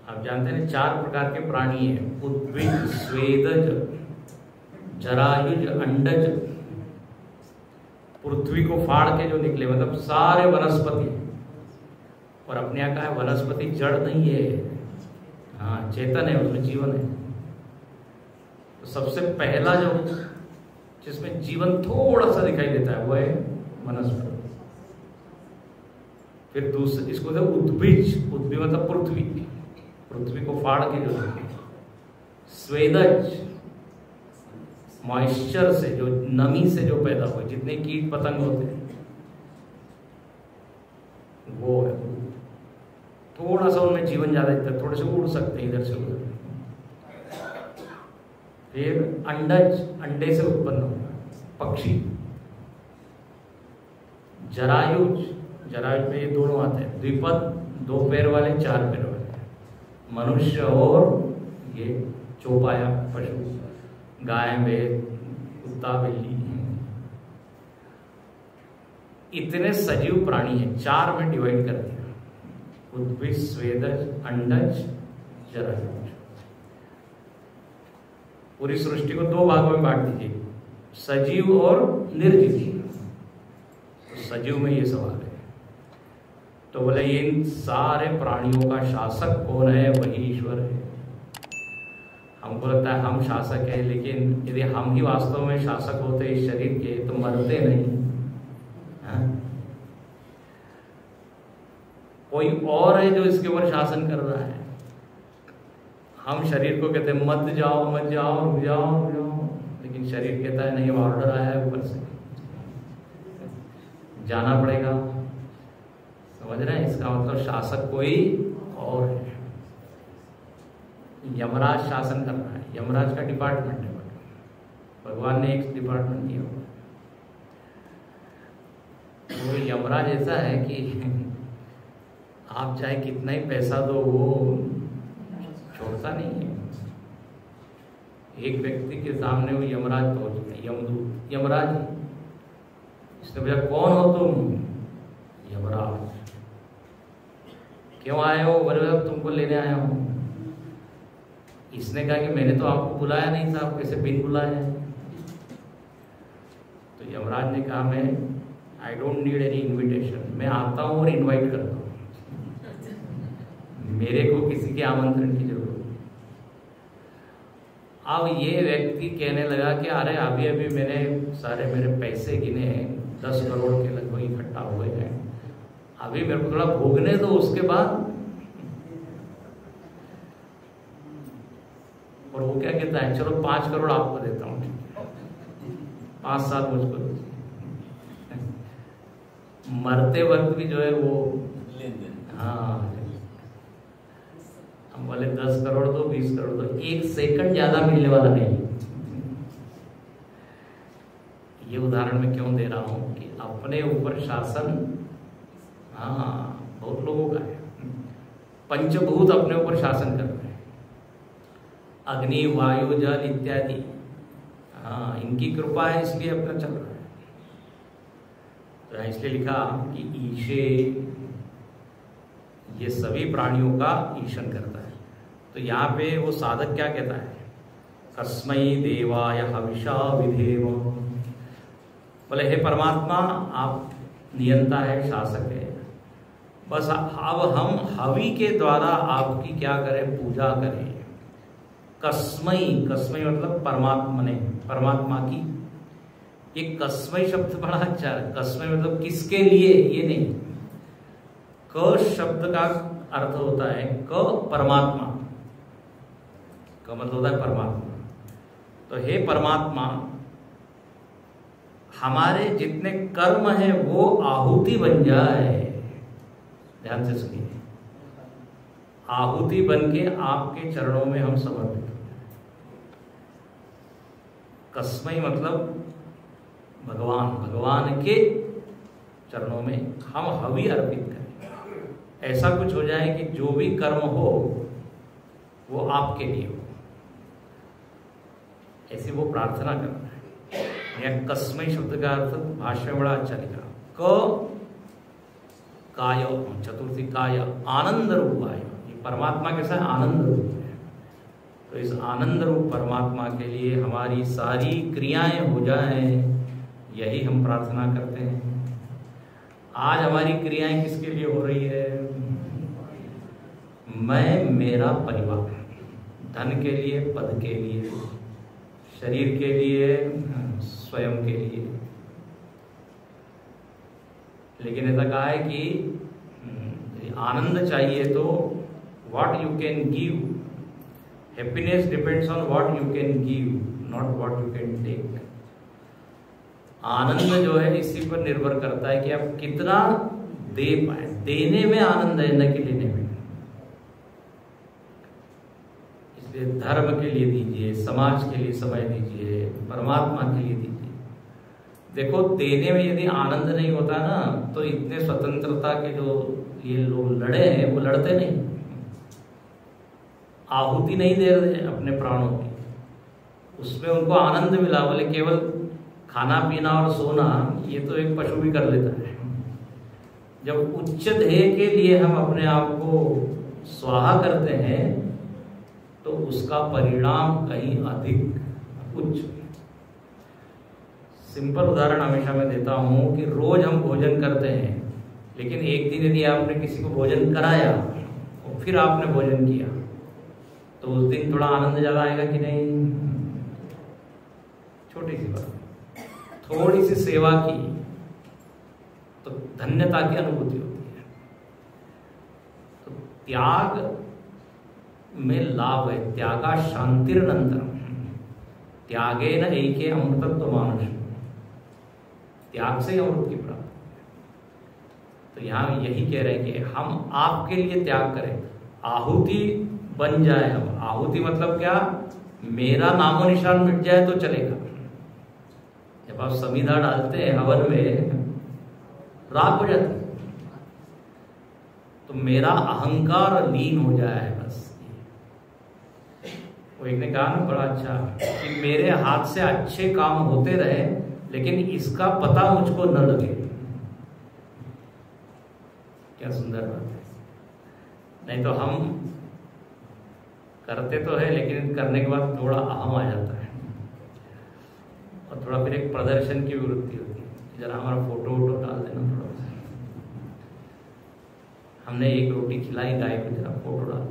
आप जानते हैं 4 प्रकार के प्राणी हैं, उद्भिद, स्वेदज, जरायुज अंडज, पृथ्वी को फाड़ के जो निकले, मतलब सारे वनस्पति। और अपने यहाँ का है वनस्पति जड़ नहीं है, हाँ चेतन है, उसमें जीवन है। तो सबसे पहला जो जिसमें जीवन थोड़ा सा दिखाई देता है वो है वनस्पति। फिर दूसरे इसको तो उद्भिज, उद्भिज मतलब पृथ्वी, पृथ्वी को फाड़ के जो स्वेदज, मॉइस्चर से, जो नमी से जो पैदा हुए, जितने कीट पतंग होते हैं वो है। थोड़ा सा उनमें जीवन ज्यादा देता है, थोड़े से उड़ सकते हैं इधर से उधर। फिर अंडज, अंडे से उत्पन्न होगा पक्षी। जरायुज, जरायुज में ये दोनों आते हैं, द्विपद, 2 पैर वाले 4 पैर वाले मनुष्य, और ये चौपाया पशु, गाय, बैल, कुत्ता, बिल्ली। इतने सजीव प्राणी हैं, 4 में डिवाइड कर दिया, उद्भिज, स्वेदज, अंडज, जरायुज। पूरी सृष्टि को 2 भागों में बांट दीजिए, सजीव और निर्जीव। तो सजीव में ये सवाल है, तो बोले इन सारे प्राणियों का शासक कौन है? वही ईश्वर है। हमको लगता है हम शासक है, लेकिन यदि हम ही वास्तव में शासक होते इस शरीर के तो मरते नहीं। कोई और है जो इसके ऊपर शासन कर रहा है। हम शरीर को कहते हैं मत जाओ, मत जाओ, रुक जाओ, रुक जाओ, लेकिन शरीर कहता है नहीं, ऑर्डर आया है ऊपर से, जाना पड़ेगा। समझ रहे हैं? इसका मतलब शासक कोई और है। यमराज शासन कर रहा है, यमराज का डिपार्टमेंट है, भगवान ने एक डिपार्टमेंट दिया हुआ। तो यमराज ऐसा है कि आप चाहे कितना ही पैसा दो वो छोड़ता नहीं है। एक व्यक्ति के सामने वो यमराज पहुंचते, यमदूत, यमराज। इसने पूछा कौन हो तुम? यमराज। क्यों आए हो? बोले तुमको लेने आया हूं। इसने कहा कि मैंने तो आपको बुलाया नहीं था, आप कैसे बिन बुलाए? तो यमराज ने कहा मैं I don't need any invitation, मैं आता हूं और इनवाइट करता हूं, मेरे को किसी के आमंत्रण की जरूरत नहीं। अब ये व्यक्ति कहने लगा कि अरे अभी अभी मैंने सारे मेरे पैसे गिने, 10 करोड़ के लगभग इकट्ठा हुए हैं, अभी मेरे को थोड़ा भोगने दो, उसके बाद। और वो क्या कहता है, चलो 5 करोड़ आपको देता हूँ, 5-7 मुझको दीजिए। मरते वक्त भी जो है वो हाँ, हम बोले 10 करोड़ दो, 20 करोड़ दो, 1 सेकंड ज्यादा मिलने वाला नहीं। ये उदाहरण मैं क्यों दे रहा हूं कि अपने ऊपर शासन हाँ बहुत लोगों का है। पंचभूत अपने ऊपर शासन कर रहे हैं, अग्नि, वायु, जल इत्यादि। हाँ, इनकी कृपा है इसलिए अपना चल रहा है। तो इसलिए लिखा कि ईशे, ये सभी प्राणियों का ईशन करता है। तो यहाँ पे वो साधक क्या कहता है, कस्मै देवाय हविषा विधेम। बोले हे परमात्मा, आप नियंता है, शासक है, बस अब हम हवि के द्वारा आपकी क्या करें, पूजा करें। कस्मै, कस्मै मतलब परमात्मा ने, परमात्मा की। ये कस्मै शब्द बड़ा अच्छा है। कस्मै मतलब किसके लिए, ये नहीं। क शब्द का अर्थ होता है क परमात्मा का मतलब होता है परमात्मा। तो हे परमात्मा, हमारे जितने कर्म हैं वो आहुति बन जाए। ध्यान से सुनिए, आहुति बन के आपके चरणों में हम समर्पित हो। कस्मै मतलब भगवान, भगवान के चरणों में हम हवि अर्पित करें। ऐसा कुछ हो जाए कि जो भी कर्म हो वो आपके लिए हो, ऐसी वो प्रार्थना करना है। यह कस्मै शब्द का अर्थ भाष्य में बड़ा अच्छा लिखा, क काय, चतुर्थी काय, आनंद रूपाय। ये परमात्मा कैसा है, आनंद रूप है। तो इस आनंद रूप परमात्मा के लिए हमारी सारी क्रियाएं हो जाएं, यही हम प्रार्थना करते हैं। आज हमारी क्रियाएं किसके लिए हो रही है? मैं, मेरा परिवार, धन के लिए, पद के लिए, शरीर के लिए, स्वयं के लिए। लेकिन ऐसा कहा है कि आनंद चाहिए तो what you can give, happiness depends on what you can give, not what you can take. आनंद जो है इसी पर निर्भर करता है कि आप कितना दे पाए। देने में आनंद है, न कि लेने में। इसलिए धर्म के लिए दीजिए, समाज के लिए समय दीजिए, परमात्मा के लिए दीजिए। देखो, देने में यदि आनंद नहीं होता ना, तो इतने स्वतंत्रता के जो ये लोग लड़े हैं वो लड़ते नहीं, आहुति नहीं दे रहे अपने प्राणों की, उसमें उनको आनंद मिला। बोले केवल खाना पीना और सोना ये तो एक पशु भी कर लेता है। जब उच्च ध्येय के लिए हम अपने आप को स्वाहा करते हैं तो उसका परिणाम कहीं अधिक उच्च। सिंपल उदाहरण हमेशा मैं देता हूं कि रोज हम भोजन करते हैं, लेकिन एक दिन यदि आपने किसी को भोजन कराया और फिर आपने भोजन किया तो उस दिन थोड़ा आनंद ज्यादा आएगा कि नहीं? छोटी सी बात, थोड़ी सी सेवा की तो धन्यता की अनुभूति होती है। तो त्याग में लाभ है। त्यागा शांतिरनंतरम, त्यागेन एके अमृतत्व मानुष। त्याग से अमृत की प्राप्ति। तो यहां यही कह रहे हैं कि हम आपके लिए त्याग करें, आहुति बन जाए। हम आहुति मतलब क्या? मेरा नामो निशान मिट जाए तो चलेगा। जब आप समीधा डालते हैं हवन में, राख हो जाती, तो मेरा अहंकार लीन हो जाए बस। वो एक ने कहा ना बड़ा अच्छा कि मेरे हाथ से अच्छे काम होते रहे, लेकिन इसका पता मुझको न लगे। क्या सुंदर बात है। नहीं तो हम करते तो है, लेकिन करने के बाद थोड़ा अहम आ जाता है और थोड़ा फिर एक प्रदर्शन की वृत्ति होती है। जरा हमारा फोटो वोटो डाल देना थोड़ा सा। हमने एक रोटी खिलाई गाय को, जरा फोटो डाल देना।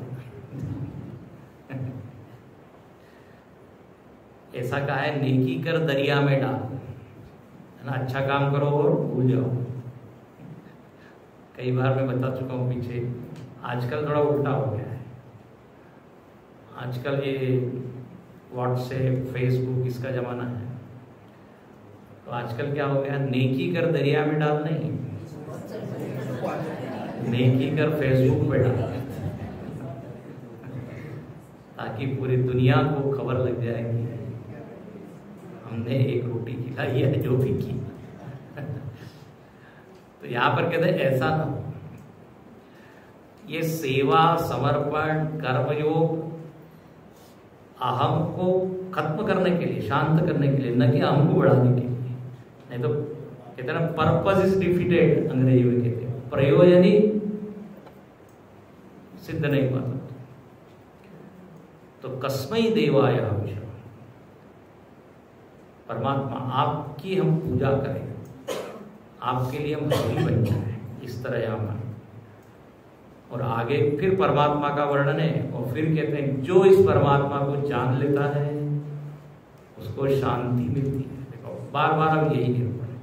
ऐसा कहा है, नेकी कर दरिया में डाल, है ना। अच्छा काम करो और भूल जाओ। कई बार मैं बता चुका हूँ पीछे। आजकल थोड़ा उल्टा हो गया है। आजकल ये व्हाट्सएप, फेसबुक, इसका जमाना है। तो आजकल क्या हो गया, नेकी कर दरिया में डाल नहीं, नेकी कर फेसबुक पे डाल, ताकि पूरी दुनिया को खबर लग जाएगी हमने एक रोटी खिलाई है, जो भी की। तो यहां पर कहते हैं ऐसा ना हो। ये सेवा, समर्पण, कर्मयोग अहम को खत्म करने के लिए, शांत करने के लिए, न कि अहम को बढ़ाने के लिए। नहीं तो कहते हैं ना, पर्पस इज डिफीटेड, अंग्रेजी में कहते हैं। प्रयोजन ही सिद्ध नहीं हुआ। तो कस्मै देवाय हविषा, परमात्मा आपकी हम पूजा करें, आपके लिए हम हरि बन जाए, इस तरह यहाँ पर। और आगे फिर परमात्मा का वर्णन है, और फिर कहते हैं जो इस परमात्मा को जान लेता है उसको शांति मिलती है। देखो बार बार अब यही निरूपण है,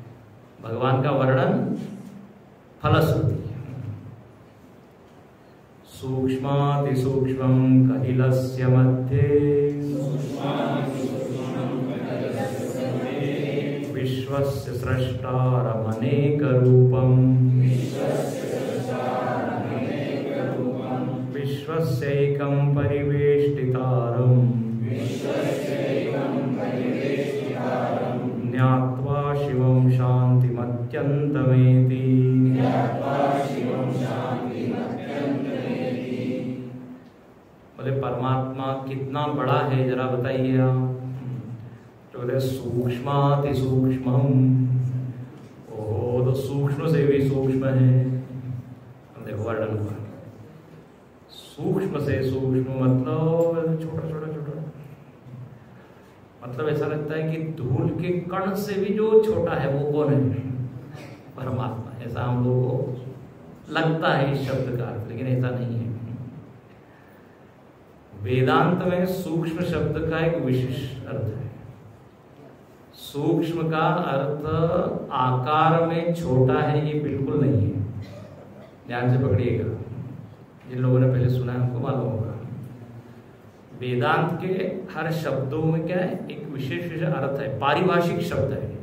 भगवान का वर्णन फलश्रुति है। सूक्ष्माति सूक्ष्मं कलिलस्य मध्ये विश्वस्य स्रष्टारमनेक रूपम् विश्वस्यैकं परिवेष्टितारम् ज्ञात्वा शिवं शान्तिमत्यन्तमेति। बोले परमात्मा कितना बड़ा है, जरा बताइए आप। तो बोले सूक्ष्माति सूक्ष्मम, ओह तो सूक्ष्म से भी सूक्ष्म है। देखो वर्णन हुआ, सूक्ष्म से सूक्ष्म मतलब छोटा छोटा छोटा मतलब ऐसा लगता है कि धूल के कण से भी जो छोटा है वो कौन है? परमात्मा। ऐसा हम लोगों को लगता है इस शब्द का अर्थ, लेकिन ऐसा नहीं है। वेदांत में सूक्ष्म शब्द का एक विशेष अर्थ है। सूक्ष्म का अर्थ आकार में छोटा है ये बिल्कुल नहीं है। ध्यान से पकड़िएगा, जिन लोगों ने पहले सुना है उनको मालूम होगा। वेदांत के हर शब्दों में क्या है? एक विशेष अर्थ है, पारिभाषिक शब्द है।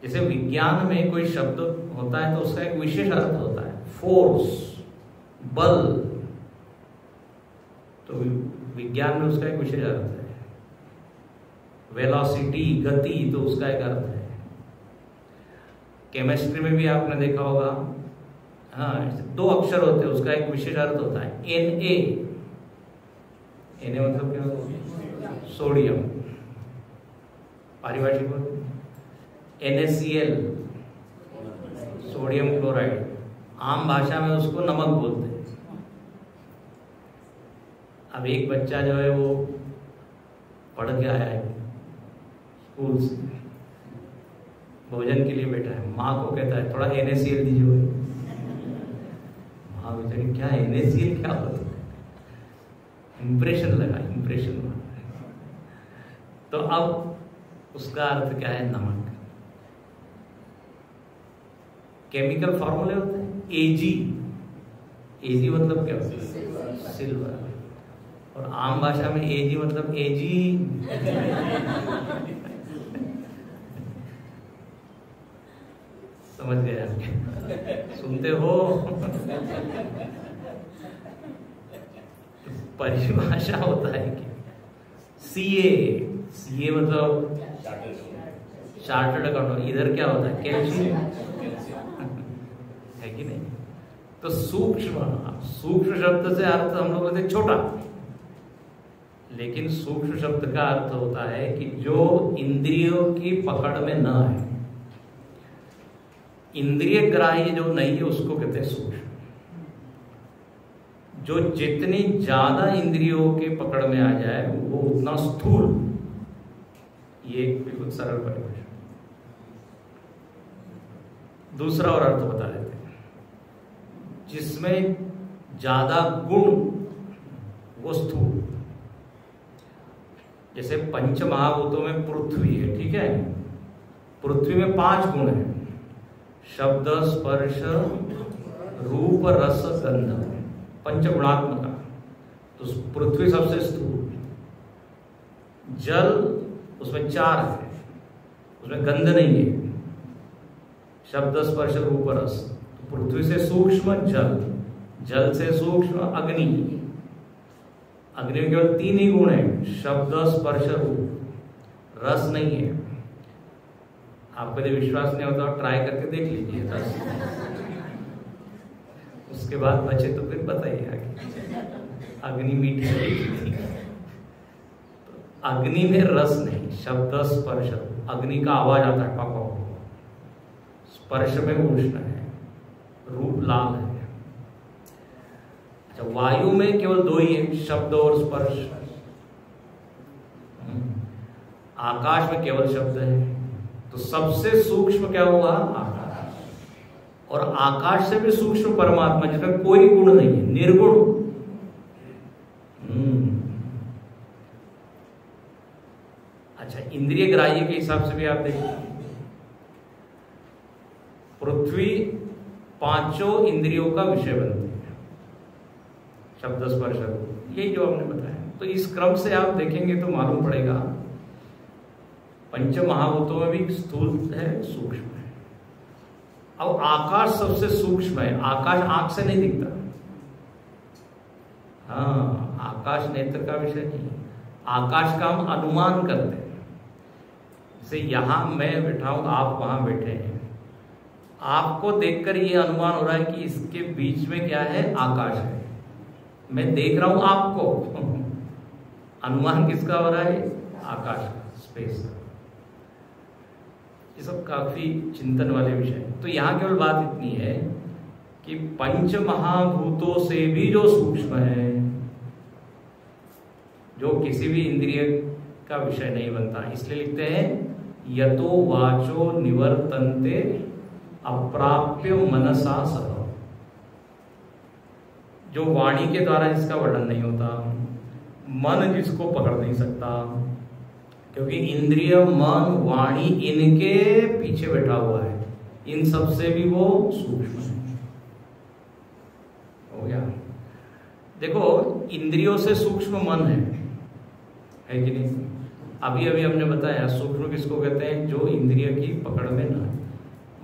जैसे विज्ञान में कोई शब्द होता है तो उसका एक विशेष अर्थ होता है, फोर्स, बल। तो विज्ञान में उसका एक विशेष अर्थ है। वेलोसिटी, गति, तो उसका एक अर्थ है। केमिस्ट्री में भी आपने देखा होगा, हाँ, 2 अक्षर होते हैं, उसका एक विशेष अर्थ होता है, Na। Na मतलब क्या होता है? सोडियम। पारिभाषिक में NaCl, सोडियम क्लोराइड। आम भाषा में उसको नमक बोलते हैं। अब एक बच्चा जो है वो पढ़ के आया है स्कूल से, भोजन के लिए बैठा है, माँ को कहता है थोड़ा NaCl दीजिए। माँ बेचारी, क्या NaCl क्या होता है? इंप्रेशन लगा, इंप्रेशन लगा। तो अब उसका अर्थ क्या है? नमक। केमिकल फॉर्मूले होते हैं, Ag मतलब क्या होता है? सिल्वर। और आम भाषा में Ag मतलब Ag। समझ गए आप? सुनते हो? परिभाषा होता है कि CA मतलब चार्टर्ड अकाउंटेंट। इधर क्या होता है? कैल्शियम है कि नहीं? तो सूक्ष्म शब्द से अर्थ हम लोग कहते छोटा, लेकिन सूक्ष्म शब्द का अर्थ होता है कि जो इंद्रियों की पकड़ में न है, इंद्रिय ग्राह्य जो नहीं है उसको कहते हैं सूक्ष्म। जो जितनी ज्यादा इंद्रियों के पकड़ में आ जाए वो उतना स्थूल। ये बिल्कुल सरल परिभाषा। दूसरा और अर्थ बता देते हैं, जिसमें ज्यादा गुण वो स्थूल। जैसे पंच महाभूतों में पृथ्वी है, ठीक है? पृथ्वी में 5 गुण है, शब्द, स्पर्श, रूप, रस, गंध, पंचगुणात्मक। तो पृथ्वी सबसे स्थूल। जल, उसमें 4 है, उसमें गंध नहीं है, शब्द, स्पर्श, रूप, रस। तो पृथ्वी से सूक्ष्म जल, जल से सूक्ष्म अग्नि। अग्नि में केवल 3 ही गुण है, शब्द, स्पर्श, रूप, रस नहीं है। आपको यदि विश्वास नहीं होता ट्राई करके देख लीजिए 10। उसके बाद बचे तो फिर बताइए आगे। अग्नि मीठी लगेगी। तो अग्नि में रस नहीं, शब्द, स्पर्श, अग्नि का आवाज आता है पापा। स्पर्श में उष्ण है, रूप लाल है। अच्छा, वायु में केवल 2 ही है, शब्द और स्पर्श। आकाश में केवल शब्द है। तो सबसे सूक्ष्म क्या हुआ? आकाश। और आकाश से भी सूक्ष्म परमात्मा, जिसमें कोई गुण नहीं है, निर्गुण। अच्छा, इंद्रिय ग्राह्य के हिसाब से भी आप देखिए, पृथ्वी 5 इंद्रियों का विषय बनती है, शब्द, स्पर्श, रूप, यही जो हमने बताया। तो इस क्रम से आप देखेंगे तो मालूम पड़ेगा पंच महाभूतों में भी स्थूल है, सूक्ष्म है। अब आकाश सबसे सूक्ष्म है। आकाश आंख से नहीं दिखता। हाँ, आकाश नेत्र का विषय नहीं। आकाश का हम अनुमान करते हैं। जैसे यहां मैं बैठा हूं, आप वहां बैठे हैं, आपको देखकर ये अनुमान हो रहा है कि इसके बीच में क्या है? आकाश है। मैं देख रहा हूं आपको। अनुमान किसका हो रहा है? आकाश का, स्पेस का। ये सब काफी चिंतन वाले विषय हैं। तो यहाँ केवल बात इतनी है कि पंच महाभूतों से भी जो सूक्ष्म है, जो किसी भी इंद्रिय का विषय नहीं बनता। इसलिए लिखते हैं यतो वाचो निवर्तन्ते अप्राप्य मनसा सह, जो वाणी के द्वारा जिसका वर्णन नहीं होता, मन जिसको पकड़ नहीं सकता, क्योंकि इंद्रिय मन वाणी इनके पीछे बैठा हुआ है, इन सब से भी वो सूक्ष्म है। हो गया? देखो इंद्रियों से सूक्ष्म मन है कि नहीं? अभी अभी हमने बताया सूक्ष्म किसको कहते हैं, जो इंद्रिय की पकड़ में ना है।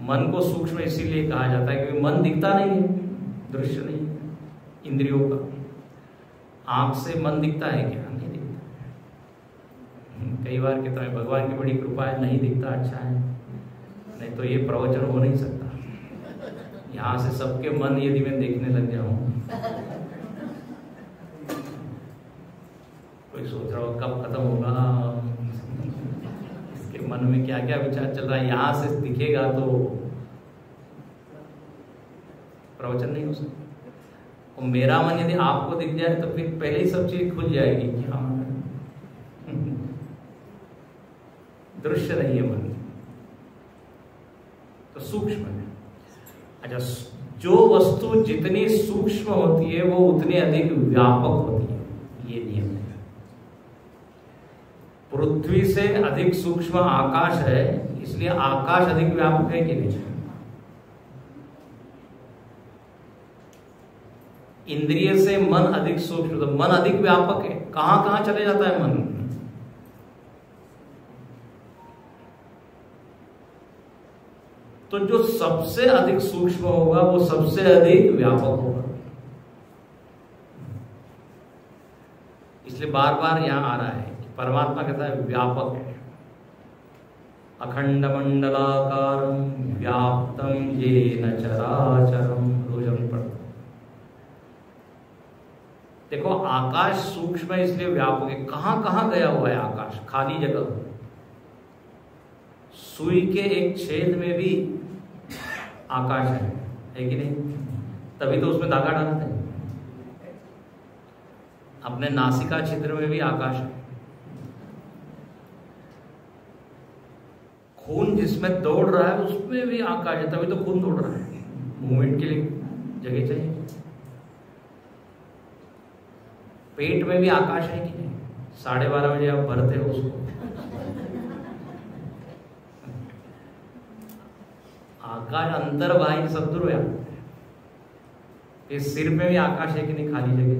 मन को सूक्ष्म इसीलिए कहा जाता है क्योंकि मन दिखता नहीं है, दृश्य नहीं है इंद्रियों का। आंख से मन दिखता है क्या? नहीं दिखता। कई बार कहता है भगवान की बड़ी कृपा है, नहीं दिखता, अच्छा है, नहीं तो ये प्रवचन हो नहीं सकता। यहाँ से सबके मन यदि मैं देखने लग जाऊं, कोई सोच रहा हो कब खत्म होगा, इसके मन में क्या क्या विचार चल रहा है, यहाँ से दिखेगा तो प्रवचन नहीं हो सकता। और मेरा मन यदि आपको दिख जाए तो फिर पहले ही सब चीज खुल जाएगी कि हाँ दृश्य नहीं है मन, तो सूक्ष्म है। अच्छा, जो वस्तु जितनी सूक्ष्म होती है वो उतनी अधिक व्यापक होती है, ये नियम है। पृथ्वी से अधिक सूक्ष्म आकाश है, इसलिए आकाश अधिक व्यापक है कि नहीं? इंद्रिय से मन अधिक सूक्ष्म, तो मन अधिक व्यापक है। कहां कहां चले जाता है मन? तो जो सबसे अधिक सूक्ष्म होगा वो सबसे अधिक व्यापक होगा। इसलिए बार बार यहां आ रहा है कि परमात्मा कहता है व्यापक है। अखंड मंडलाकारं व्याप्तं येन चराचरं, रोज हम पढ़ते। देखो आकाश सूक्ष्म है इसलिए व्यापक है। कहां कहां गया हुआ है आकाश? खाली जगह, सुई के एक छेद में भी आकाश है कि नहीं? तभी तो उसमें धागा डालते हैं। अपने नासिका छिद्र में भी आकाश है। खून जिसमें दौड़ रहा है उसमें भी आकाश है, तभी तो खून दौड़ रहा है। मूवमेंट के लिए जगह चाहिए। पेट में भी आकाश है कि नहीं? 12:30 बजे आप भरते हो उसको, आकाश अंतर बाह्य शब्द व्यापक है। इस सिर में भी आकाश है कि नहीं? खाली जगह,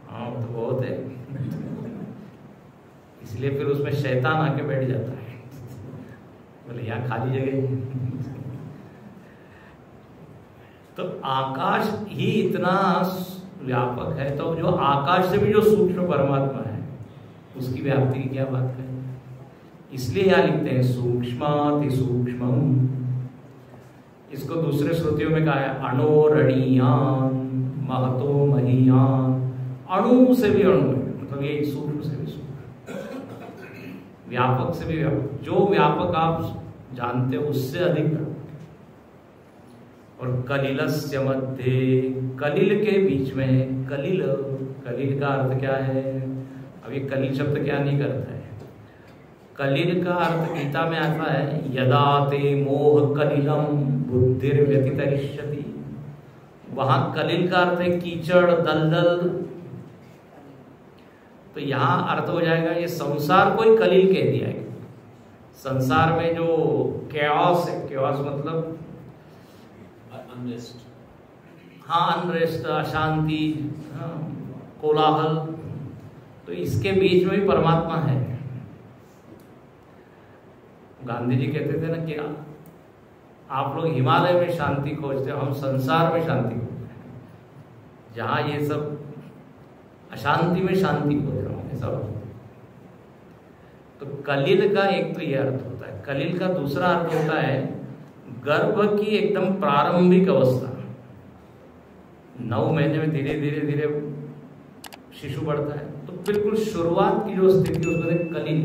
हाँ तो बहुत है। इसलिए फिर उसमें शैतान आके बैठ जाता है, बोले यहाँ खाली जगह। तो आकाश ही इतना व्यापक है, तो जो आकाश से भी जो सूक्ष्म परमात्मा है उसकी व्याप्ति की क्या बात करें? इसलिए यहां लिखते हैं सूक्ष्माति सूक्ष्मम। इसको दूसरे श्रुतियों में कहा है अणोरणीयान महतो महीयान। अणु से भी अणु है, मतलब ये सूक्ष्म से भी सूक्ष्म, व्यापक से भी व्यापक। जो व्यापक आप जानते हो उससे अधिक व्यापक। और कलिलस्य मध्य, कलिल के बीच में, कलिल, कलिल का अर्थ क्या है? अब ये कलिल शब्द क्या नहीं करता है। कलिल का अर्थ गीता में आता है यदा ते मोह कलिलम बुद्धिर व्यतितरिष्यति। वहां कलिल का अर्थ है कीचड़, दलदल। तो यहां अर्थ हो जाएगा ये संसार को ही कलिल कह दिया है। संसार में जो कैओस है, कैओस मतलब अनरेस्ट, हाँ अनरेस्ट, अशांति, हाँ, कोलाहल, तो इसके बीच में भी परमात्मा है। गांधी जी कहते थे ना कि आप लोग हिमालय में शांति खोजते हो, हम संसार में शांति खोजते हैं। जहां ये सब अशांति में शांति खोज रहा हूं सब। तो कलिल का एक तो ये अर्थ होता है। कलिल का दूसरा अर्थ होता है गर्भ की एकदम प्रारंभिक अवस्था। 9 महीने में धीरे धीरे धीरे शिशु बढ़ता है, तो बिल्कुल शुरुआत की जो स्थिति उसको कहते कलिल।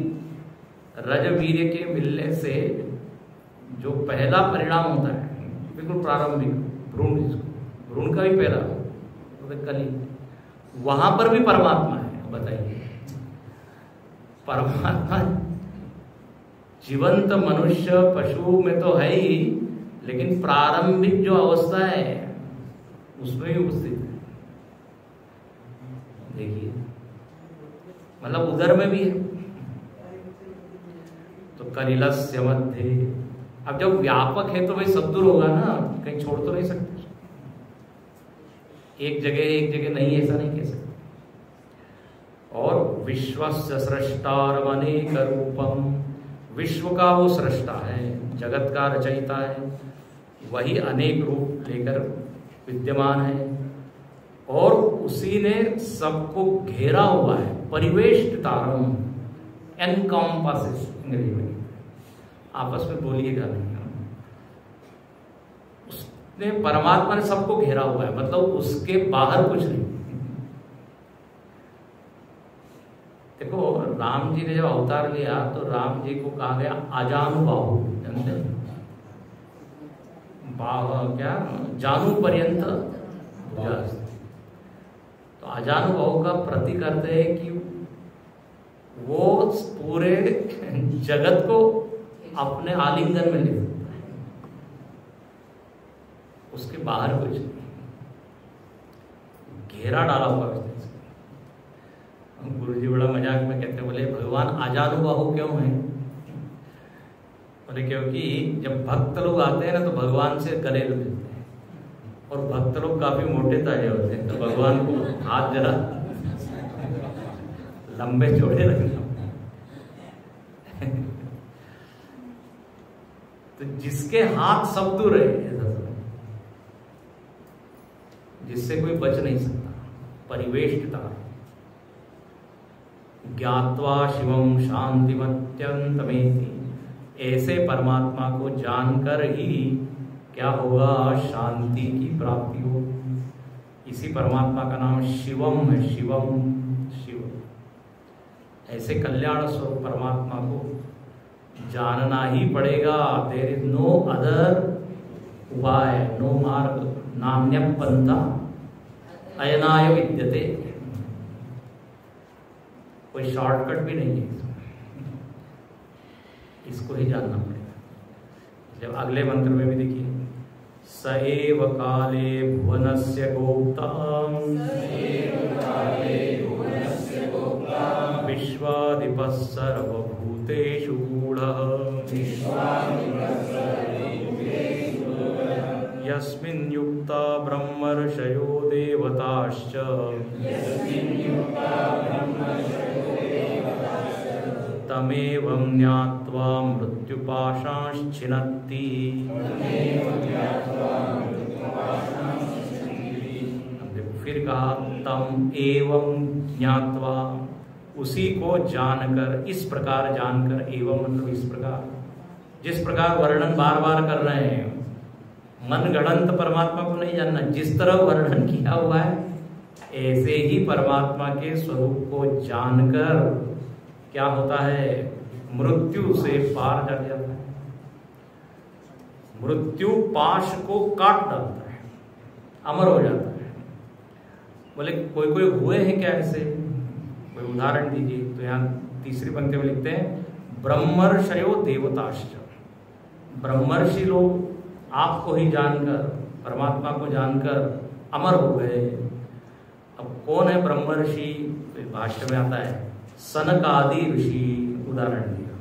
रजवीर्य के मिलने से जो पहला परिणाम होता है, बिल्कुल प्रारंभिक भ्रूण, जिसको भ्रूण का भी पहला तो कलिल, वहां पर भी परमात्मा है। बताइए, परमात्मा जीवंत मनुष्य पशु में तो है ही, लेकिन प्रारंभिक जो अवस्था है उसमें भी उपस्थित है। देखिए, मतलब उधर में भी है। तो कलिलस्य मध्य, अब जब व्यापक है तो भाई सब दूर होगा ना, कहीं छोड़ तो नहीं सकते। एक जगह नहीं, ऐसा नहीं कह सकते। और विश्वस्य सृष्टारमनेक रूपम, विश्व का वो सृष्टा है, जगत का रचयिता है, वही अनेक रूप लेकर विद्यमान है और उसी ने सबको घेरा हुआ है। परिवेष्टितारम, एनकॉम्पासेस अंग्रेजी में, आपस में बोलिएगा नहीं। उसने, परमात्मा ने सबको घेरा हुआ है, मतलब उसके बाहर कुछ नहीं। देखो, राम जी ने जब अवतार लिया तो राम जी को कहा गया आजानुबाहु, जानते हैं? क्या जानू पर्यंत भुजा। तो आजानुबाहु का प्रतीक अर्थ है कि वो पूरे जगत को अपने आलिंगन में ले सकता है, उसके बाहर कुछ नहीं, घेरा डाला हुआ है। गुरु जी बड़ा मजाक में कहते, बोले भगवान आजानुबाहु क्यों है? बोले क्योंकि जब भक्त लोग आते हैं ना तो भगवान से गले लगते हैं, और भक्त लोग काफी मोटे ताजे होते हैं, तो भगवान को हाथ जरा लंबे चौड़े रखना। तो जिसके हाथ सब दूर है, जिससे कोई बच नहीं सकता, परिवेष्टिता। ज्ञात्वा शिवम शांतिमत्यंतमेति, ऐसे परमात्मा को जानकर ही क्या होगा? शांति की प्राप्ति हो। इसी परमात्मा का नाम शिवम है, शिवम, शिव। ऐसे कल्याण स्वरूप परमात्मा को जानना ही पड़ेगा। देयर इज नो अदर उपाय, नो मार्ग, नान्यः पंथा अयनाय विद्यते। कोई शॉर्टकट भी नहीं है, इसको ही जानना पड़ेगा। जब अगले मंत्र में भी देखिए, स एव काले भुवनस्य गोप्ता विश्वाधिपः सर्वभूतेषु गूढः यस्मिन् युक्ता ब्रह्मर्षयो देवताश्च तमेवं ज्ञात्वा मृत्युपाशांश्छिनत्ति। फिर कहा तम एवं ज्ञात्वा, उसी को जानकर, इस प्रकार जानकर, एवं मतलब इस प्रकार, जिस प्रकार वर्णन बार बार कर रहे हैं, मन गणंत परमात्मा को नहीं जानना, जिस तरह वर्णन किया हुआ है ऐसे ही परमात्मा के स्वरूप को जानकर क्या होता है? मृत्यु से पार चढ़ जाता है। मृत्यु पाश को काट डालता है, अमर हो जाता है। बोले कोई कोई हुए हैं क्या ऐसे? कोई उदाहरण दीजिए। तो यहाँ तीसरी पंक्ति में लिखते हैं, ब्रह्मर्षयो देवताश्च। ब्रह्मर्षि लोग आपको ही जानकर, परमात्मा को जानकर अमर हो गए। अब कौन है ब्रह्मर्षि? तो भाष्य में आता है सनकादि ऋषि, उदाहरण दिया।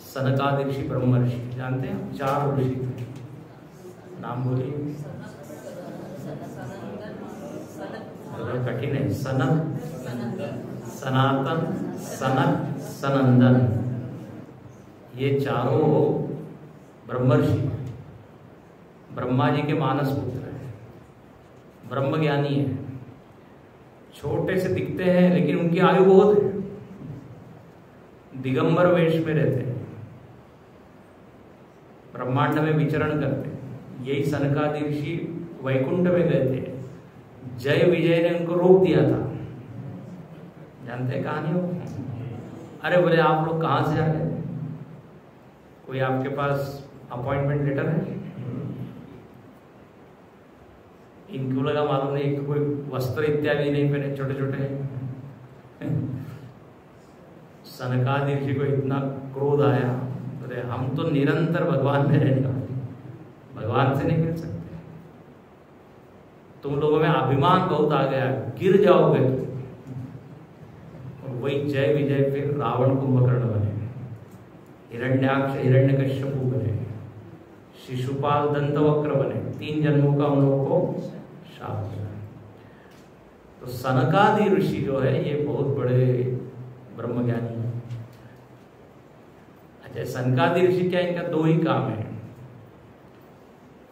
सनकादि ऋषि ब्रह्मर्षि, जानते हैं? 4 ऋषि थे, नाम बोलिए। कठिन है। सनक, सनातन, सनक, सनंदन, ये चारों ब्रह्मर्षि ब्रह्मा जी के मानस पुत्र है, ब्रह्म ज्ञानी है। छोटे से दिखते हैं लेकिन उनकी आयु बहुत है, दिगंबर वेश में रहते हैं, ब्रह्मांड में विचरण करते हैं। यही सनकादि ऋषि वैकुंठ में गए थे, जय विजय ने उनको रोक दिया था। जानते हैं कहानी हो? अरे बोले आप लोग कहाँ से आ गए? कोई आपके पास अपॉइंटमेंट लेटर है? इनको लगा मालूम नहीं, कोई वस्त्र इत्यादि नहीं पहने, छोटे छोटे सनकादि ऋषि को इतना क्रोध आया, अरे हम तो निरंतर भगवान में रहने वाले, भगवान से नहीं मिल सकते, तुम लोगों में अभिमान बहुत आ गया, गिर जाओगे तुम। और वही जय विजय फिर रावण कुंभकर्ण बने, हिरण्याक्ष हिरण्यकश्यपु बने, शिशुपाल दंतवक्र बने, 3 जन्मों का उन लोगों को शाप मिला। तो सनकादि ऋषि जो है ये बहुत बड़े ब्रह्मज्ञानी है। अच्छा, सनकादि ऋषि क्या, इनका 2 ही काम है,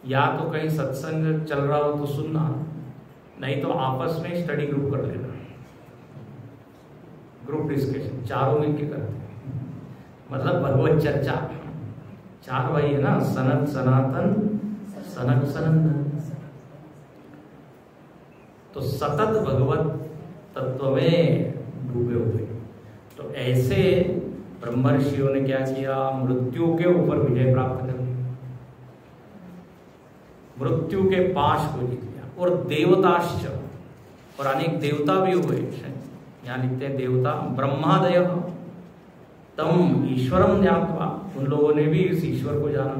या तो कहीं सत्संग चल रहा हो तो सुनना, नहीं तो आपस में स्टडी ग्रुप कर लेना, ग्रुप डिस्कशन, चारों मिलकर करते हैं, मतलब भगवत चर्चा। 4 भाई है ना, सनत सनातन सनक सनंदन, तो सतत भगवत तत्व में डूबे हुए। तो ऐसे ब्रह्मर्षियों ने क्या किया, मृत्यु के ऊपर विजय प्राप्त कर लिया, मृत्यु के पाश को जीत लिया। और देवताश्च, और अनेक देवता भी हुए, यहाँ लिखते हैं देवता, ब्रह्मादय तम ईश्वरम ज्ञात्वा, उन लोगों ने भी इस ईश्वर को जाना,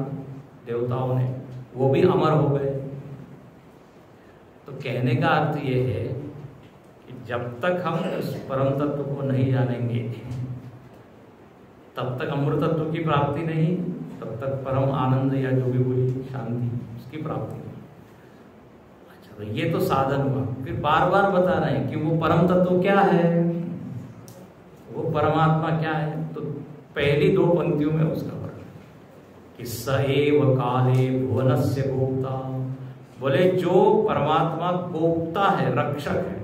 देवताओं ने, वो भी अमर हो गए। तो कहने का अर्थ ये है कि जब तक हम उस परम तत्व को नहीं जानेंगे, तब तक अमृत तत्व की प्राप्ति नहीं, तब तक परम आनंद या जो भी बोली शांति, उसकी प्राप्ति नहीं। अच्छा, तो ये तो साधन हुआ। फिर बार बार बता रहे हैं कि वो परम तत्व क्या है, वो परमात्मा क्या है। तो पहली 2 पंक्तियों में उसका वर्णन कि स एव काले भुवनस्य गोप्ता, बोले जो परमात्मा गोप्ता है, रक्षक है।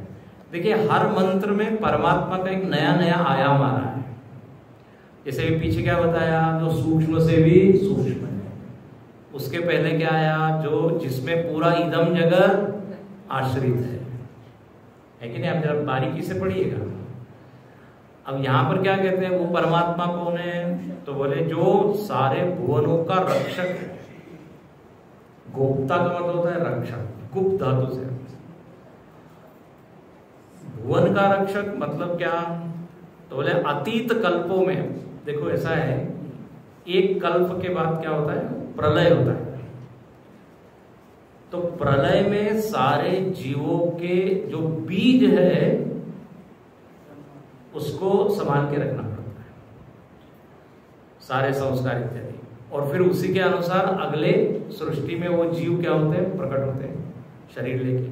देखिए, हर मंत्र में परमात्मा का एक नया नया आयाम आ रहा है। जैसे पीछे क्या बताया, जो सूक्ष्म से भी सूक्ष्म है। उसके पहले क्या आया, जो जिसमें पूरा इदम जगत आश्रित है कि नहीं? आप जरा बारीकी से पढ़िएगा। अब यहाँ पर क्या कहते हैं, वो परमात्मा कौन है, तो बोले जो सारे भुवनों का रक्षक है। गोप्ता का मतलब होता है रक्षक, गुप्त धातु से। भुवन का रक्षक मतलब क्या, तो बोले अतीत कल्पों में, देखो ऐसा है, एक कल्प के बाद क्या होता है, प्रलय होता है। तो प्रलय में सारे जीवों के जो बीज है उसको संभाल के रखना पड़ता है, सारे संस्कार इत्यादि, और फिर उसी के अनुसार अगले सृष्टि में वो जीव क्या होते हैं, प्रकट होते हैं शरीर लेके।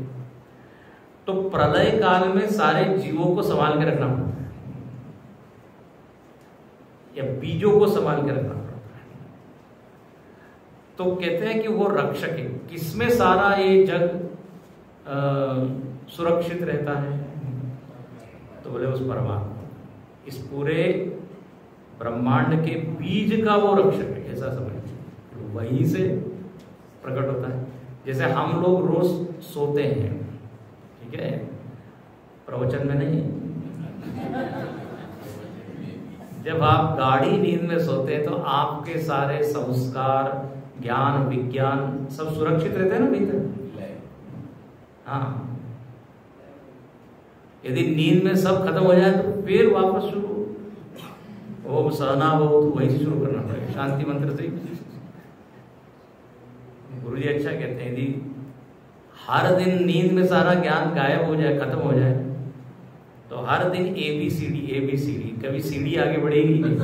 तो प्रलय काल में सारे जीवों को संभाल के रखना पड़ता है, या बीजों को संभाल के रखना पड़ता है। तो कहते हैं कि वो रक्षक है। किसमें सारा ये जग सुरक्षित रहता है, तो बोले उस परमात्मा, इस पूरे ब्रह्मांड के बीज का वो रक्षक है, ऐसा समझिए। वहीं से प्रकट होता है। जैसे हम लोग रोज सोते हैं, ठीक है, प्रवचन में नहीं, जब आप गाढ़ी नींद में सोते हैं तो आपके सारे संस्कार, ज्ञान, विज्ञान सब सुरक्षित रहते हैं ना भीतर। हाँ, यदि नींद में सब खत्म हो जाए तो फिर वापस शुरू, ओम सहना हो, तो वहीं से शुरू करना पड़ेगा, शांति मंत्र से। गुरुजी अच्छा कहते हैं, यदि हर दिन नींद में सारा ज्ञान गायब हो जाए, खत्म हो जाए, तो हर दिन ABCD, कभी सीढ़ी आगे बढ़ेगी नहीं।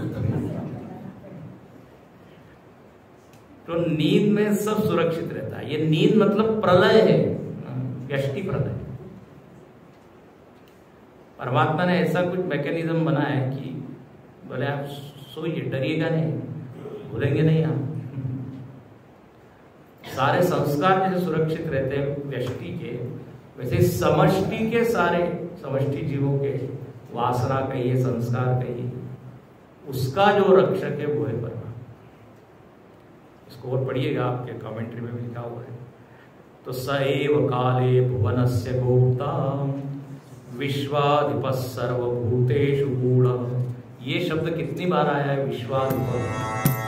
तो नींद में सब सुरक्षित रहता है। ये नींद मतलब प्रलय है, व्यष्टि प्रलय। परमात्मा ने ऐसा कुछ मैकेनिज्म बनाया है कि बोले आप सोइए, डरिएगा नहीं, भूलेंगे नहीं आप। सारे संस्कार जैसे सुरक्षित रहते हैं व्यष्टि के, वैसे समष्टि के, सारे समष्टि जीवों के वासना कहिए, संस्कार कहिए, उसका जो रक्षक है वो है परमात्मा। इसको और पढ़िएगा, आपके कमेंट्री में भी लिखा हुआ है। तो स एव काले भुवनस्य गोप्ता विश्वाधिपः सर्वभूतेषु गूढ़ः। ये शब्द कितनी बार आया है, विश्वाधिपः।